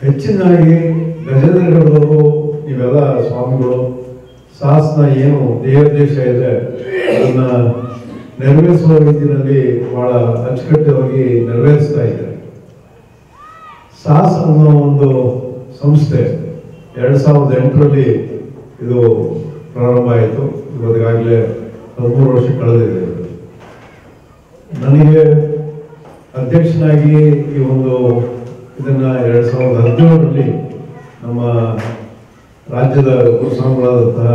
ಹೆಚ್ಚಿನಾಗಿ ಗಜೇಂದ್ರಗಡದವರು ನೀವೆಲ್ಲ ಸ್ವಾಮಿಗಳು ಸಾಸ್ನ ಏನು ದೇವೋದ್ದೇಶ ಇದೆ ಅದನ್ನ ನೆರವೇರಿಸುವ ರೀತಿಯಲ್ಲಿ ಬಹಳ ಅಚ್ಚುಕಟ್ಟಾಗಿ ನೆರವೇರಿಸ್ತಾ ಇದ್ದಾರೆ. ಸಾಸ್ ಅನ್ನೋ ಒಂದು ಸಂಸ್ಥೆ 2008ರಲ್ಲಿ ಇದು ಪ್ರಾರಂಭ ಆಯಿತು. ಇವತ್ತಿಗಾಗಲೇ 13 ವರ್ಷ ಕಳೆದಿದೆ. ನನಗೆ ಅಧ್ಯಕ್ಷನಾಗಿ ಈ ಒಂದು ಇದನ್ನ 2017ರಲ್ಲಿ ನಮ್ಮ ರಾಜ್ಯದ ಗುರುಸ್ವಾಮಿಗಳಾದಂತಹ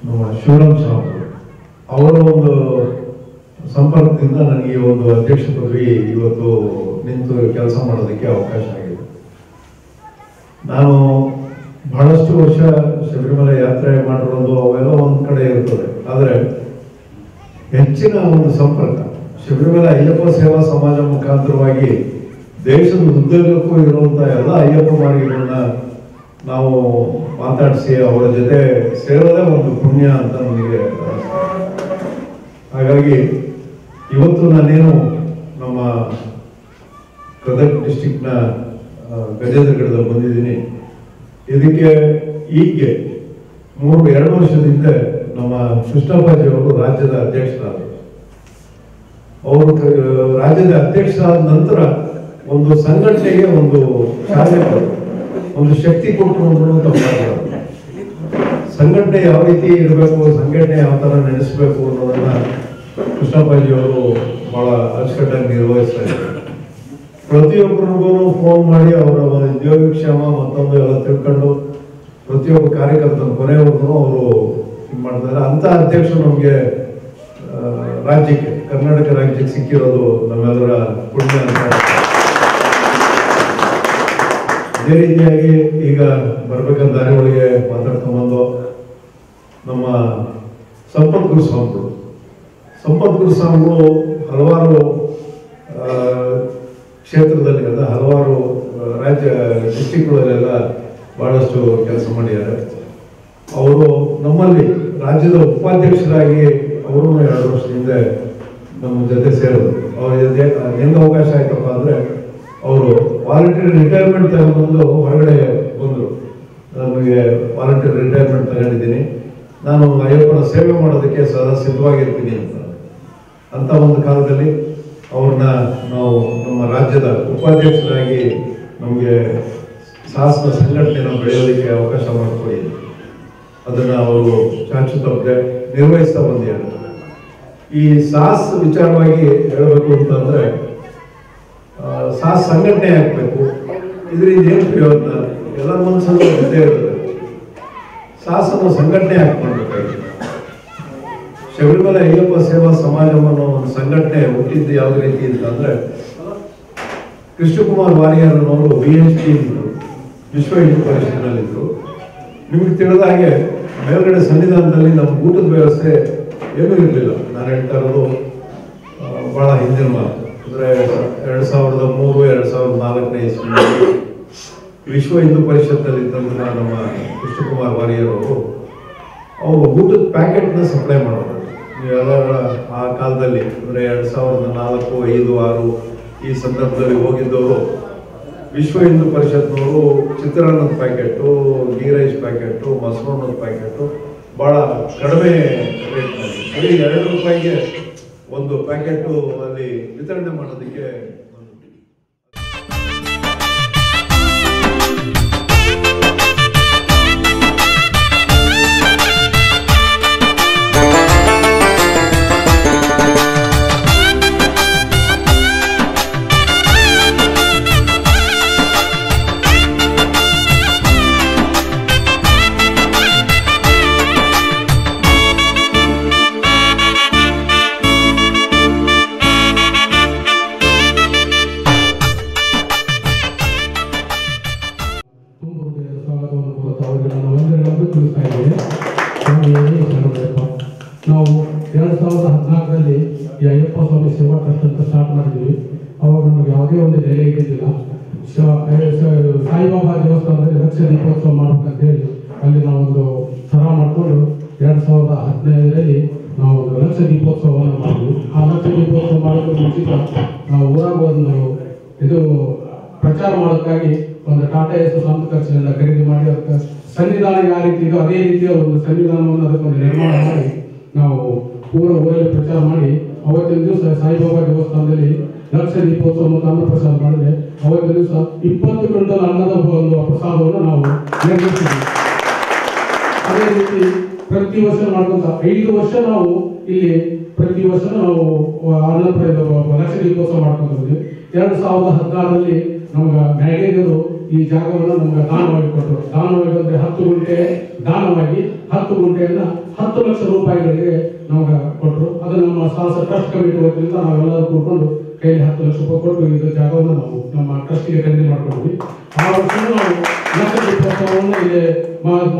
ನಮ್ಮ ಶಿವರಾಮ್ ಸ್ವಾಮಿ ಅವರ ಒಂದು ಸಂಪರ್ಕದಿಂದ ನನಗೆ ಈ ಒಂದು ಅಧ್ಯಕ್ಷ ಪದವಿ ಇವತ್ತು ನಿಂತು ಕೆಲಸ ಮಾಡೋದಕ್ಕೆ ಅವಕಾಶ ಆಗಿದೆ. ನಾನು ಬಹಳಷ್ಟು ವರ್ಷ ಶಬರಿಮಲೆ ಯಾತ್ರೆ ಮಾಡಿರೋದು ಅವೆಲ್ಲ ಒಂದು ಕಡೆ ಇರ್ತದೆ. ಆದರೆ ಹೆಚ್ಚಿನ ಒಂದು ಸಂಪರ್ಕ ಶಬರಿಮಲೆ ಅಯ್ಯಪ್ಪ ಸೇವಾ ಸಮಾಜ ಮುಖಾಂತರವಾಗಿ ದೇಶದ ಉದ್ದಗಲಕ್ಕೂ ಇರುವಂತಹ ಎಲ್ಲ ಅಯ್ಯಪ್ಪ ಮಾರ್ಗಗಳನ್ನ ನಾವು ಮಾತಾಡಿಸಿ ಅವರ ಜೊತೆ ಸೇರೋದೇ ಒಂದು ಪುಣ್ಯ ಅಂತ ನನಗೆ. ಹಾಗಾಗಿ ಇವತ್ತು ನಾನೇನು ನಮ್ಮ ಗದಗ ಡಿಸ್ಟಿಕ್ನ ಗಜೇಂದ್ರಗಢದಲ್ಲಿ ಬಂದಿದ್ದೀನಿ. ಇದಕ್ಕೆ ಈಗ್ಗೆ 2 ವರ್ಷದಿಂದ ನಮ್ಮ ಕೃಷ್ಣಪ್ಪಾಜಿ ಅವರು ರಾಜ್ಯದ ಅಧ್ಯಕ್ಷರಾದರು. ಅವರು ರಾಜ್ಯದ ಅಧ್ಯಕ್ಷರಾದ ನಂತರ ಒಂದು ಸಂಘಟನೆಗೆ ಒಂದು ಶಾಲೆ ಒಂದು ಶಕ್ತಿ ಕೊಟ್ಟರು ಅಂತ ಸಂಘಟನೆ ಯಾವ ರೀತಿ ಇರಬೇಕು, ಸಂಘಟನೆ ಯಾವ ಥರ ನಡೆಸಬೇಕು ಅನ್ನೋದನ್ನ ಕೃಷ್ಣಪ್ಪಾಜಿ ಅವರು ಬಹಳ ಅಚ್ಚುಕಟ್ಟಾಗಿ ನಿರ್ವಹಿಸ್ತಾ ಇದ್ದಾರೆ. ಪ್ರತಿಯೊಬ್ಬರಿಗೂ ಫೋನ್ ಮಾಡಿ ಅವರ ಯೋಗಕ್ಷೇಮ ಮತ್ತೊಂದು ಎಲ್ಲ ತಿಳ್ಕೊಂಡು ಪ್ರತಿಯೊಬ್ಬ ಕಾರ್ಯಕರ್ತನ ಕೊನೆಯವರೆಗೂ ಅವರು ಇದು ಮಾಡ್ತಾರೆ. ಅಂತ ಅಧ್ಯಕ್ಷರು ನಮಗೆ ರಾಜ್ಯಕ್ಕೆ, ಕರ್ನಾಟಕ ರಾಜ್ಯಕ್ಕೆ ಸಿಕ್ಕಿರೋದು ನಮ್ಮೆಲ್ಲರ ಪುಣ್ಯ ಅಂತ. ಅದೇ ರೀತಿಯಾಗಿ ಈಗ ಬರ್ಬೇಕಂತ ದಾರಿ ಒಳಗೆ ಮಾತಾಡ್ಕೊಂಡ್ಬಂದು ನಮ್ಮ ಸಂಪತ್ ಗುರುಸ್ವಾಮಿಗಳು ಹಲವಾರು ಕ್ಷೇತ್ರದಲ್ಲಿ ಅಲ್ಲ, ಹಲವಾರು ರಾಜ್ಯ ಡಿಸ್ಟಿಕ್ಗಳಲ್ಲೆಲ್ಲ ಬಹಳಷ್ಟು ಕೆಲಸ ಮಾಡಿದ್ದಾರೆ. ಅವರು ನಮ್ಮಲ್ಲಿ ರಾಜ್ಯದ ಉಪಾಧ್ಯಕ್ಷರಾಗಿ ಅವರು 2 ವರ್ಷದಿಂದ ನಮ್ಮ ಜೊತೆ ಸೇರೋದು. ಅವ್ರ ಜೊತೆ ಹೆಂಗೆ ಅವಕಾಶ ಆಯ್ತಪ್ಪ ಅಂದರೆ ಅವರು ವಾಲಂಟಿಯರ್ ರಿಟೈರ್ಮೆಂಟ್ ತಗೊಂಡು ಹೊರಗಡೆ ಬಂದರು. ನಮಗೆ ವಾಲಂಟಿಯರ್ ರಿಟೈರ್ಮೆಂಟ್ ತಗೊಂಡಿದ್ದೀನಿ, ನಾನು ಅಯ್ಯಪ್ಪನ ಸೇವೆ ಮಾಡೋದಕ್ಕೆ ಸದಾ ಸಿದ್ಧವಾಗಿರ್ತೀನಿ ಅಂತ ಒಂದು ಕಾಲದಲ್ಲಿ ಅವ್ರನ್ನ ನಾವು ನಮ್ಮ ರಾಜ್ಯದ ಉಪಾಧ್ಯಕ್ಷರಾಗಿ ನಮಗೆ ಸಾಹಸನ ಸಂಘಟನೆಯನ್ನು ಬೆಳೆಯೋದಕ್ಕೆ ಅವಕಾಶ ಮಾಡಿಕೊಟ್ಟಿದ್ವಿ. ಅದನ್ನು ಅವರು ಚಾಚು ತಪ್ಪದೆ ನಿರ್ವಹಿಸ್ತಾ ಬಂದಿದ್ದಾರೆ. ಈ ಸಾಹಸ ವಿಚಾರವಾಗಿ ಹೇಳಬೇಕು ಅಂತಂದ್ರೆ ಸಾಹಸ ಸಂಘಟನೆ ಆಗಬೇಕು. ಇದರಿಂದ ಏನು ಪ್ರಯೋಜನ? ಎಲ್ಲರ ಮನಸ್ಸಲ್ಲೂ ಇದ್ದೇ ಇರುತ್ತೆ. ಸಾಹಸನ ಸಂಘಟನೆ ಹಾಕ್ಕೊಳ್ಬೇಕಾಗಿದೆ. ಶಬರಿಮಲೆ ಅಯ್ಯಪ್ಪ ಸೇವಾ ಸಮಾಜ ಅನ್ನೋ ಒಂದು ಸಂಘಟನೆ ಹುಟ್ಟಿದ್ದು ಯಾವ ರೀತಿ ಅಂತಂದ್ರೆ ಕೃಷ್ಣಕುಮಾರ್ ವಾರಿಯರ್ ಅನ್ನೋರು BHP ಇದ್ರು, ವಿಶ್ವ ಹಿಂದೂ ಪರಿಷತ್ನಲ್ಲಿದ್ರು. ನಿಮ್ಗೆ ತಿಳಿದ ಹಾಗೆ ಮೇಲ್ಗಡೆ ಸನ್ನಿಧಾನದಲ್ಲಿ ನಮ್ಮ ಊಟದ ವ್ಯವಸ್ಥೆ ಏನೂ ಇರಲಿಲ್ಲ. ನಾನು ಹೇಳ್ತಾ ಇರೋದು ಬಹಳ ಹಿಂದಿನ ಮಾತು. ಅಂದರೆ 2003-2004 ಇಸ್ವಿಯಲ್ಲಿ ವಿಶ್ವ ಹಿಂದೂ ಪರಿಷತ್ನಲ್ಲಿ ಇದ್ದಂತಹ ನಮ್ಮ ಕೃಷ್ಣಕುಮಾರ್ ವಾರಿಯರ್ ಅವರು ಊಟದ ಪ್ಯಾಕೆಟ್ನ ಸಪ್ಲೈ ಮಾಡೋರು. ನೀವೆಲ್ಲ ಆ ಕಾಲದಲ್ಲಿ ಅಂದರೆ 2004, 5, 6 ಈ ಸಂದರ್ಭದಲ್ಲಿ ಹೋಗಿದ್ದವರು ವಿಶ್ವ ಹಿಂದೂ ಪರಿಷತ್ನವರು ಚಿತ್ರಾನ್ನದ ಪ್ಯಾಕೆಟು, ಗೀ ರೈಸ್ ಪ್ಯಾಕೆಟು, ಮೊಸರನ್ನದ ಪ್ಯಾಕೆಟು ಭಾಳ ಕಡಿಮೆ ರೇಟ್ನಲ್ಲಿ ಬರೀ 2 ರೂಪಾಯಿಗೆ ಒಂದು ಪ್ಯಾಕೆಟು ಅಲ್ಲಿ ವಿತರಣೆ ಮಾಡೋದಕ್ಕೆ ನಾವು 2014ರಲ್ಲಿ ಈ ಅಯ್ಯಪ್ಪ ಸ್ವಾಮಿ ಸೇವಾ ಟ್ರಸ್ಟ್ ಅಂತ ಸ್ಟಾರ್ಟ್ ಮಾಡಿದ್ವಿ. ಅವಾಗ ನಮಗೆ ಯಾವುದೇ ಒಂದು ನೆಲೆ ಇದ್ದಿದ್ದಿಲ್ಲ. ಸಾಯಿಬಾಬಾ ದೇವಸ್ಥಾನದಲ್ಲಿ ಲಕ್ಷ ದೀಪೋತ್ಸವ ಮಾಡ್ಬೇಕಂತ ಹೇಳಿ ಅಲ್ಲಿ ನಾವೊಂದು ಸರ ಮಾಡಿಕೊಂಡು 2015ರಲ್ಲಿ ನಾವು ಒಂದು ಲಕ್ಷ ದೀಪೋತ್ಸವವನ್ನು ಮಾಡಿದ್ವಿ. ಆ ಲಕ್ಷ ದೀಪೋತ್ಸವ ಮಾಡೋದಕ್ಕೆ ಮುಂಚಿತ ನಾವು ಊರಾಗ ಒಂದು ಇದು ಪ್ರಚಾರ ಮಾಡೋದಕ್ಕಾಗಿ ಒಂದು ಟಾಟಾ ಎಸ್ ಸ್ವಂತ ಖರ್ಚಿನಿಂದ ಖರೀದಿ ಮಾಡಿ ಅದಕ್ಕೆ ಸನ್ನಿಧಾನ ಯಾವ ರೀತಿ ಇದೆಯೋ ಅದೇ ರೀತಿಯ ಒಂದು ಸನ್ನಿಧಾನವನ್ನು ಅದಕ್ಕೊಂದು ನಿರ್ಮಾಣ ಮಾಡಿ ನಾವು ಪೂರ ಊರಲ್ಲಿ ಪ್ರಚಾರ ಮಾಡಿ ಅವತ್ತಿನ ದಿವಸ ಸಾಯಿಬಾಬಾ ದೇವಸ್ಥಾನದಲ್ಲಿ ಲಕ್ಷ ದೀಪೋತ್ಸವ ಮತ್ತು ಅನ್ನಪ್ರಸಾದ ಮಾಡಿದ್ರೆ ಅವತ್ತಿನ ದಿವಸ 20 ಕ್ವಿಂಟಲ್ ಅನ್ನದ ಒಂದು ಪ್ರಸಾದವನ್ನು ನಾವು ನಿರ್ಮಿಸ್ತೀವಿ. ಅದೇ ರೀತಿ ಪ್ರತಿ ವರ್ಷ ಮಾಡುವಂತ 5 ವರ್ಷ ನಾವು ಇಲ್ಲಿ ಪ್ರತಿ ವರ್ಷ ನಾವು ಲಕ್ಷ ದೀಪೋತ್ಸವ ಮಾಡ್ಕೊಂಡು ಬಂದ್ವಿ. 2016ರಲ್ಲಿ ನಮ್ಗೆ ಮ್ಯಾಗೇಜರು ಈ ಜಾಗವನ್ನು ನಮ್ಗೆ ದಾನವಾಗಿ ಕೊಟ್ಟರು. ದಾನವಾಗಿ ಅಂದ್ರೆ 10 ಗುಂಟೆ ದಾನವಾಗಿ 10 ಗುಂಟೆಯನ್ನ 10 ಲಕ್ಷ ರೂಪಾಯಿಗಳಿಗೆ ನಮ್ಗೆ ಕೊಟ್ಟರು. ಅದು ನಮ್ಮ ಸಾಹಸ ಟ್ರಸ್ಟ್ ಕಮಿಟಿ ವತಿಯಿಂದ ನಾವೆಲ್ಲರೂ ಕೂತ್ಕೊಂಡು ಕೈಲಿ 10 ಲಕ್ಷ ರೂಪಾಯಿ ಕೊಟ್ಟು ಇದು ಜಾಗವನ್ನು ನಾವು ನಮ್ಮ ಟ್ರಸ್ಟಿಗೆ ಖರೀದಿ ಮಾಡ್ಕೊಂಡ್ವಿ. ಆ ವರ್ಷ ನಾವು ಲಕ್ಷ ದೀಪೋತ್ಸವವನ್ನು ಇಲ್ಲಿ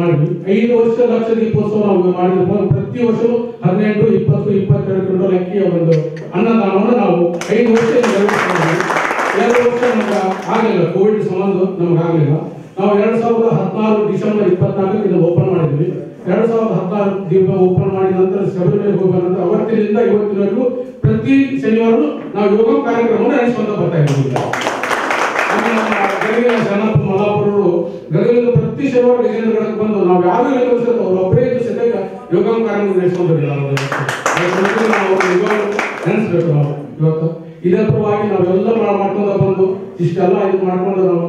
ಮಾಡಿದ್ವಿ. 5 ವರ್ಷ ಲಕ್ಷ ದೀಪೋತ್ಸವ ನಾವು ಮಾಡಿದ್ವಿ. ಪ್ರತಿ ವರ್ಷವೂ 18, 20, 22 ಕ್ವಿಂಟಲ್ ಅಕ್ಕಿಯ ಒಂದು ಅನ್ನದಾನವನ್ನು ನಾವು 5 ವರ್ಷ ನಿರ್ವಹಿಸಿದ್ವಿ. 2 ವರ್ಷ ನಮ್ಗೆ ಆಗಲಿಲ್ಲ, ಕೋವಿಡ್ ಸಂಬಂಧ ನಮ್ಗೆ ಆಗಲಿಲ್ಲ. ನಾವು 2016 ಡಿಸೆಂಬರ್ 24ಕ್ಕೆ ಇದನ್ನು ಓಪನ್ ಮಾಡಿದ್ವಿ. 2016 ಓಪನ್ ಮಾಡಿದ ನಂತರ ಶಬರಿಮಲೆ ಹೋಗಿ ಬಂದ ನಂತರ ಅವತ್ತಿನಿಂದ ಇವತ್ತಿನವರೆಗೂ ಪ್ರತಿ ಶನಿವಾರ ನಾವು ಯೋಗ ಕಾರ್ಯಕ್ರಮವನ್ನು ನಡೆಸಿಕೊಂಡು ಬರ್ತಾ ಇದ್ದೀವಿ. ಗದಗಿನ ಶರಣಪ್ಪ ಮಲ್ಲಾಪುರರು ಗದಗಿನ ಪ್ರತಿ ಶನಿವಾರ ವಿಜಯನಗರಕ್ಕೆ ಬಂದು ನಾವು ಯಾರು ಕಲಿಸಿದ್ರು ಅವ್ರು ಒಬ್ಬರೇ ಇದ್ದು ಸದ್ಯಕ್ಕ ಯೋಗ ಕಾರ್ಯಕ್ರಮ ನಡೆಸ್ಕೊಂಡಿರಲಿಲ್ಲ. ನಾವು ನೆನೆಸ್ಬೇಕು. ನಾವು ಇವತ್ತು ಇದರ ಪರವಾಗಿ ನಾವೆಲ್ಲ ಮಾಡ್ಕೊಂಡು ಬಂದು ಇಷ್ಟೆಲ್ಲ ಇದು ಮಾಡ್ಕೊಂಡು ನಾವು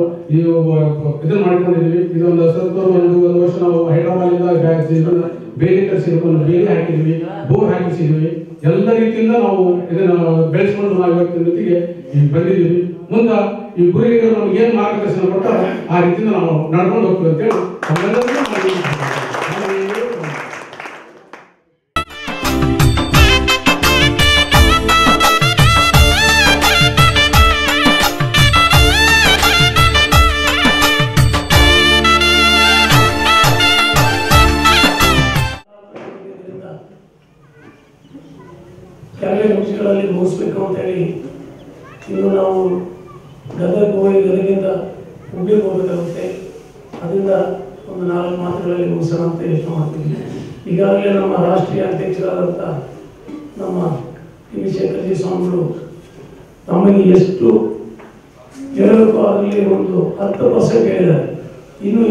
ಇದನ್ನ ಮಾಡ್ಕೊಂಡಿದೀವಿ. ಇದೊಂದು ಒಂದು ವರ್ಷ ನಾವು ಹೈದರಾಬಾದಿಂದ ಬೇಲಿ ತರಿಸಿದ್ವಿ, ಬೇಲಿ ಹಾಕಿದ್ವಿ, ಬೋರ್ ಹಾಕಿಸಿದ್ವಿ. ಎಲ್ಲ ರೀತಿಯಿಂದ ನಾವು ಇದನ್ನ ಬೆಳೆಸ್ಕೊಂಡು ನಾವು ಇವತ್ತಿನ ಜೊತೆಗೆ ಬಂದಿದ್ದೀವಿ. ಮುಂದೆ ಈ ಗುರಿಗೆ ನಮ್ಗೆ ಏನ್ ಮಾರ್ಗದರ್ಶನ ಕೊಟ್ಟಾರ ಆ ರೀತಿಯಿಂದ ನಾವು ನಡ್ಕೊಂಡು ಹೋಗ್ತೀವಿ ಅಂತೇಳಿ ಕೆಲವೇ ನಿಮಿಷಗಳಲ್ಲಿ ಮುಗಿಸ್ಬೇಕು ಅಂತೇಳಿ ಇನ್ನು ನಾವು ಗದಗಿಂದ ಹುಬ್ಳಿಗೆ ಹೋಗಬೇಕಾಗುತ್ತೆ. ಅದರಿಂದ ಒಂದು 4 ಮಾತುಗಳಲ್ಲಿ ಮುಗಿಸೋಣ ಅಂತ ಯೋಚನೆ ಮಾಡ್ತೀವಿ. ಈಗಾಗಲೇ ನಮ್ಮ ರಾಷ್ಟ್ರೀಯ ಅಧ್ಯಕ್ಷರಾದಂಥ ನಮ್ಮ ಶೇಖರ್ಜಿ ಸ್ವಾಮಿಗಳು ನಮಗೆ ಎಷ್ಟು ಹೇಳಬೇಕು ಅದರಲ್ಲಿ ಒಂದು 10% ಹೇಳಿದ್ದಾರೆ. ಇನ್ನು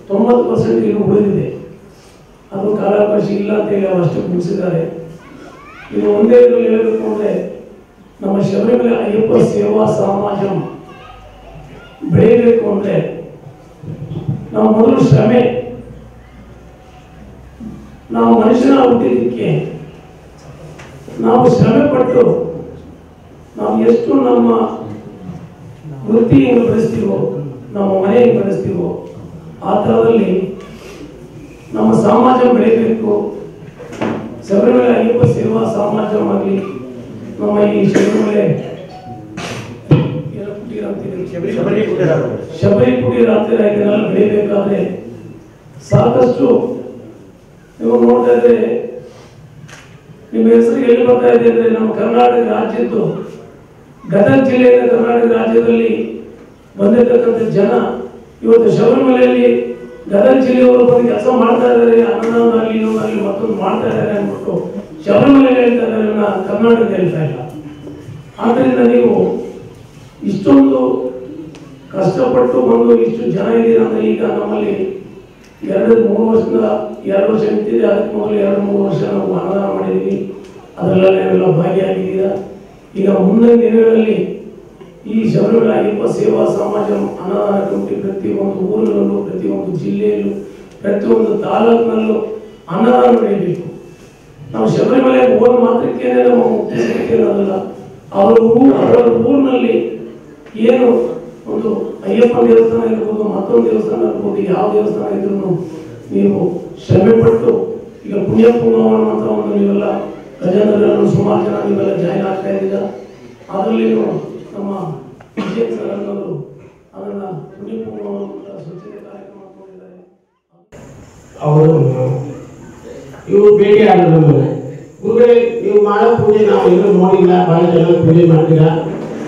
90% ಇನ್ನು ಉಳಿದಿದೆ. ಅದು ಕಾಲಾವಕಾಶ ಇಲ್ಲ ಅಂತ ಹೇಳಿ ಅವರಷ್ಟು ಮುಗಿಸಿದ್ದಾರೆ. ಇದು ಒಂದೇ ಹೇಳಬೇಕು ಅಂದರೆ ನಮ್ಮ ಶಬರಿಮಲೆ ಅಯ್ಯಪ್ಪ ಸೇವಾ ಸಮಾಜ ಬೆಳೆಯಬೇಕು ಅಂದರೆ ನಾವು ಮೊದಲು ಶ್ರಮೆ, ನಾವು ಮನುಷ್ಯನ ಹುಟ್ಟಿದ್ದಕ್ಕೆ ನಾವು ಶ್ರಮೆ ಪಟ್ಟು ನಾವು ಎಷ್ಟು ನಮ್ಮ ವೃತ್ತಿಯನ್ನು ಬೆಳೆಸ್ತೀವೋ, ನಮ್ಮ ಮನೆಯನ್ನು ಬೆಳೆಸ್ತೀವೋ ಆ ಥರದಲ್ಲಿ ನಮ್ಮ ಸಮಾಜ ಬೆಳೆಯಬೇಕು. ಶಬರಿಮಲೆ ಅಯ್ಯಪ್ಪ ಸೇವಾ ಸಮಾಜವಾಗಿ ನಮ್ಮ ಈ ಶಬರಿ ಕುಟೀರ ಹತ್ತಿರ ಇದನ್ನೆಲ್ಲ ಬೆಳೆಯಬೇಕಾದ್ರೆ ಸಾಕಷ್ಟು ನೀವು ನೋಡ್ತಾ ಇದ್ರೆ ನಿಮ್ಮ ಹೆಸರು ಎಲ್ಲಿ ಬರ್ತಾ ಇದೆ ಅಂದ್ರೆ ನಮ್ಮ ಕರ್ನಾಟಕ ರಾಜ್ಯದ್ದು ಗದಗ ಜಿಲ್ಲೆಯಿಂದ ಕರ್ನಾಟಕ ರಾಜ್ಯದಲ್ಲಿ ಬಂದಿರತಕ್ಕಂಥ ಜನ ಇವತ್ತು ಶಬರಿಮಲೆಯಲ್ಲಿ ಗದಗ ಜಿಲ್ಲೆಯವರು ಬಂದು ಕೆಲಸ ಮಾಡ್ತಾ ಇದ್ದಾರೆ. ಅನ್ನದಾನದಲ್ಲಿ ಇನ್ನೊಂದಾಗಲಿ ಮತ್ತೊಂದು ಮಾಡ್ತಾ ಇದ್ದಾರೆ ಅಂದ್ಬಿಟ್ಟು ಶಬರಿಮಲೆ ಹೇಳ್ತಾ ಇದ್ದಾರೆ, ಕರ್ನಾಟಕ ಹೇಳ್ತಾ ಇಲ್ಲ. ಆದ್ದರಿಂದ ನೀವು ಇಷ್ಟೊಂದು ಕಷ್ಟಪಟ್ಟು ಬಂದು ಇಷ್ಟು ಜನ ಇದ್ದೀರಾ ಅಂದ್ರೆ ಈಗ ನಮ್ಮಲ್ಲಿ 2-3 ವರ್ಷದಿಂದ 2 ವರ್ಷ ನಿಂತಿದೆ. ಅದಕ್ಕೆ ಮೊದಲು 2-3 ವರ್ಷ ನಾವು ಅನ್ನದಾನ ಮಾಡಿದ್ದೀವಿ. ಅದರಲ್ಲೆಲ್ಲ ನೀವೆಲ್ಲ ಭಾಗಿಯಾಗಿದ್ದೀರಾ. ಈಗ ಮುಂದಿನ ದಿನಗಳಲ್ಲಿ ಈ ಶಬರಿಮಲೆ ಅಯ್ಯಪ್ಪ ಸೇವಾ ಸಮಾಜ ಅನ್ನದಾನ ಕಮಿಟಿ ಪ್ರತಿಯೊಂದು ಊರಿನಲ್ಲೂ, ಪ್ರತಿಯೊಂದು ಜಿಲ್ಲೆಯಲ್ಲೂ, ಪ್ರತಿಯೊಂದು ತಾಲೂಕಿನಲ್ಲೂ ಅನ್ನದಾನ ನಡೆಯಬೇಕು. ನಾವು ಶಬರಿಮಲೆ ಹೋದ ಮಾತ್ರಕ್ಕೆ ನಮ್ಮ ಅನ್ನೋದಿಲ್ಲ. ಅವರ ಊರಿನಲ್ಲಿ ಏನು ಒಂದು ಅಯ್ಯಪ್ಪನ ದೇವಸ್ಥಾನ ಇರ್ಬೋದು, ಮತ್ತೊಂದು ದೇವಸ್ಥಾನ ಇರ್ಬೋದು, ಯಾವ ದೇವಸ್ಥಾನ ಇದ್ರೂ ನೀವು ಶ್ರಮೆ ಪಟ್ಟು ಈಗ ಪುಣ್ಯ ಪುಂಗವನ ಅಂತ ಒಂದು ನೀವೆಲ್ಲ ಗಜೇಂದ್ರಗಳನ್ನು ಸುಮಾರು ಜನ ನೀವೆಲ್ಲ ಜಾಯಿನ್ ಆಗ್ತಾ ಇದ್ದೀರಾ. ಅದರಲ್ಲಿ ನಮ್ಮ ವಿಜಯ ಸರ್ ಅನ್ನೋರು ಅದನ್ನ ಪುಣ್ಯ ಪುಂಗವನ ಸ್ವಚ್ಛತೆ ಕಾರ್ಯಕ್ರಮ ಮಾಡ್ಕೊಂಡಿದ್ದಾರೆ. ಅವರು ಇವರು ಭೇಟಿ ಆಗೋದು ಗುರುಗಳೇ, ನೀವು ಮಾಡೋ ಪೂಜೆ ನಾವು ಎಲ್ಲೂ ನೋಡಿಲ್ಲ, ಭಾಳ ಚೆನ್ನಾಗಿ ಪೂಜೆ ಮಾಡ್ತೀರಾ,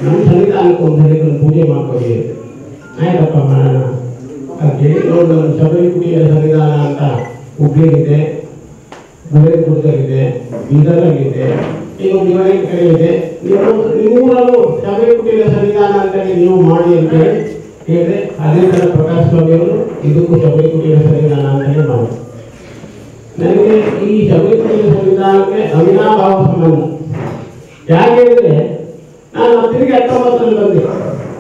ನಮ್ಮ ಸನ್ನಿಧಾನಕ್ಕೆ ಒಂದು ಪೂಜೆ ಮಾಡ್ಕೊಡಿ. ಆಯ್ತಪ್ಪ ಮಾಡೋಣ ಅಂತ ಹೇಳಿ ಒಂದು ಶಬರಿ ಕುಡಿಯ ಸನ್ನಿಧಾನ ಅಂತ ಹುಬ್ಳಿಗಿದೆ, ಗುರೇಪುರದಲ್ಲಿದೆ, ಬೀದರಲ್ಲಿದೆ, ಈಗ ಒಂದು 7 ಕಡೆ ಇದೆ. ನೀವು ನಿಮ್ಮೂರಲ್ಲೂ ಶಬರಿ ಕುಟೀರ ಸನ್ನಿಧಾನ ಅಂತೇಳಿ ನೀವು ಮಾಡಿ ಅಂತೇಳಿ ಹೇಳಿದ್ರೆ ಅದೇ ಥರ ಪ್ರಕಾಶ್ ಸ್ವಾಮಿ ಅವರು ಇದಕ್ಕೂ ಶಬರಿ ಕುಟೀರ ಸಂವಿಧಾನ ಅಂತಲೇ ಮಾಡಿ ನನಗೆ ಈ ಶಬರಿ ಕುಟೀರ ಸಂವಿಧಾನಕ್ಕೆ ಅವಿನಾಭಾವ ಸಂಬಂಧ. ಯಾಕೆ ಹೇಳಿದ್ರೆ ನಾನು ತಿರುಗಿ 19ರಲ್ಲಿ ಬಂದೆ.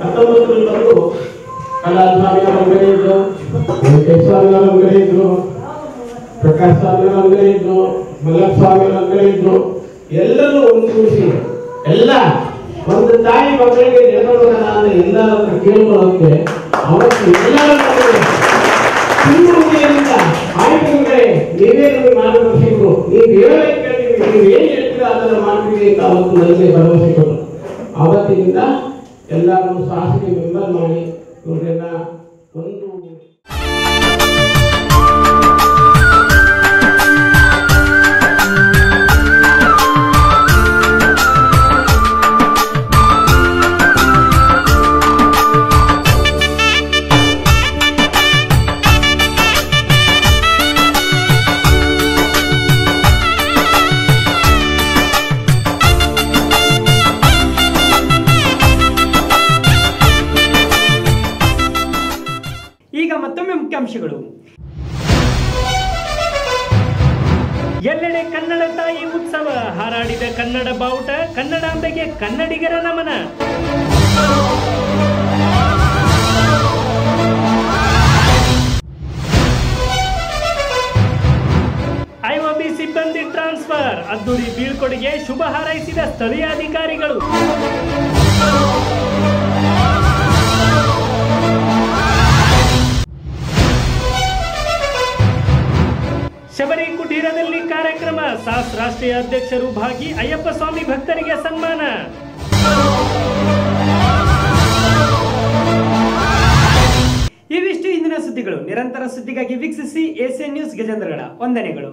19ರಲ್ಲಿ ಬಂದು ಕಲಾಸ್ವಾಮಿಯವರ ಅಂಗಡಿ ಇದ್ರು, ವೆಂಕಟೇಶ ಸ್ವಾಮಿಯವರ ಅಂಗಡಿ ಇದ್ರು, ಪ್ರಕಾಶ್ ಸ್ವಾಮಿಯವರ ಅಂಗಡಿ ಇದ್ರು, ಮಲ್ಲಪ್ಪ ಸ್ವಾಮಿಯವರ ಅಂಗಡಿ ಇದ್ರು. ಎಲ್ಲರೂ ಒಂದುಗೂಡಿಸಿ ಎಲ್ಲ ಒಂದು ತಾಯಿ ಮಕ್ಕಳಿಗೆ ನೆನಪುಗಳನ್ನ ಎಲ್ಲರನ್ನ ಕೇಳ್ಕೊಳ್ಳೋಕೆ ಅವತ್ತು ಎಲ್ಲರ ಆಯ್ಕೆಗಳೇ ನೀವೇ ನಮಗೆ ಮಾರ್ಗದರ್ಶಕರು, ನೀವು ಹೇಳೋಕೆ ಕೇಳ್ತೀವಿ, ನೀವು ಏನು ಹೇಳ್ತೀರ ಅದನ್ನು ಮಾಡ್ತೀವಿ ಅಂತ ಅವತ್ತು ನನಗೆ ಭರವಸೆ ಕೊಟ್ಟರು. ಆವತ್ತಿನಿಂದ ಎಲ್ಲರೂ ಸಾಹಸಿಗೆ ಮೆಂಬರ್ ಮಾಡಿ ಇವ್ರನ್ನೆಲ್ಲ ಒಂದು ಮುಖ್ಯಾಂಶಗಳು. ಎಲ್ಲೆಡೆ ಕನ್ನಡ ತಾಯಿ ಉತ್ಸವ, ಹಾರಾಡಿದ ಕನ್ನಡ ಬಾವುಟ, ಕನ್ನಡಾಂಬೆಗೆ ಕನ್ನಡಿಗರ ನಮನ. ಐಒಬಿ ಸಿಬ್ಬಂದಿ ಟ್ರಾನ್ಸ್ಫರ್, ಅದ್ದೂರಿ ಬೀಳ್ಕೊಡುಗೆ ಶುಭ ಹಾರೈಸಿದ ಸ್ಥಳೀಯ ಅಧಿಕಾರಿಗಳು. ಶಬರಿ ಕುಟೀರದಲ್ಲಿ ಕಾರ್ಯಕ್ರಮ, ಸಾಸ್ ರಾಷ್ಟ್ರೀಯ ಅಧ್ಯಕ್ಷರು ಭಾಗಿ, ಅಯ್ಯಪ್ಪ ಸ್ವಾಮಿ ಭಕ್ತರಿಗೆ ಸನ್ಮಾನ. ಇವಿಷ್ಟು ಇಂದಿನ ಸುದ್ದಿಗಳು. ನಿರಂತರ ಸುದ್ದಿಗಾಗಿ ವೀಕ್ಷಿಸಿ ಏಷ್ಯನ್ ನ್ಯೂಸ್ ಗಜೇಂದ್ರಗಡ. ವಂದನೆಗಳು.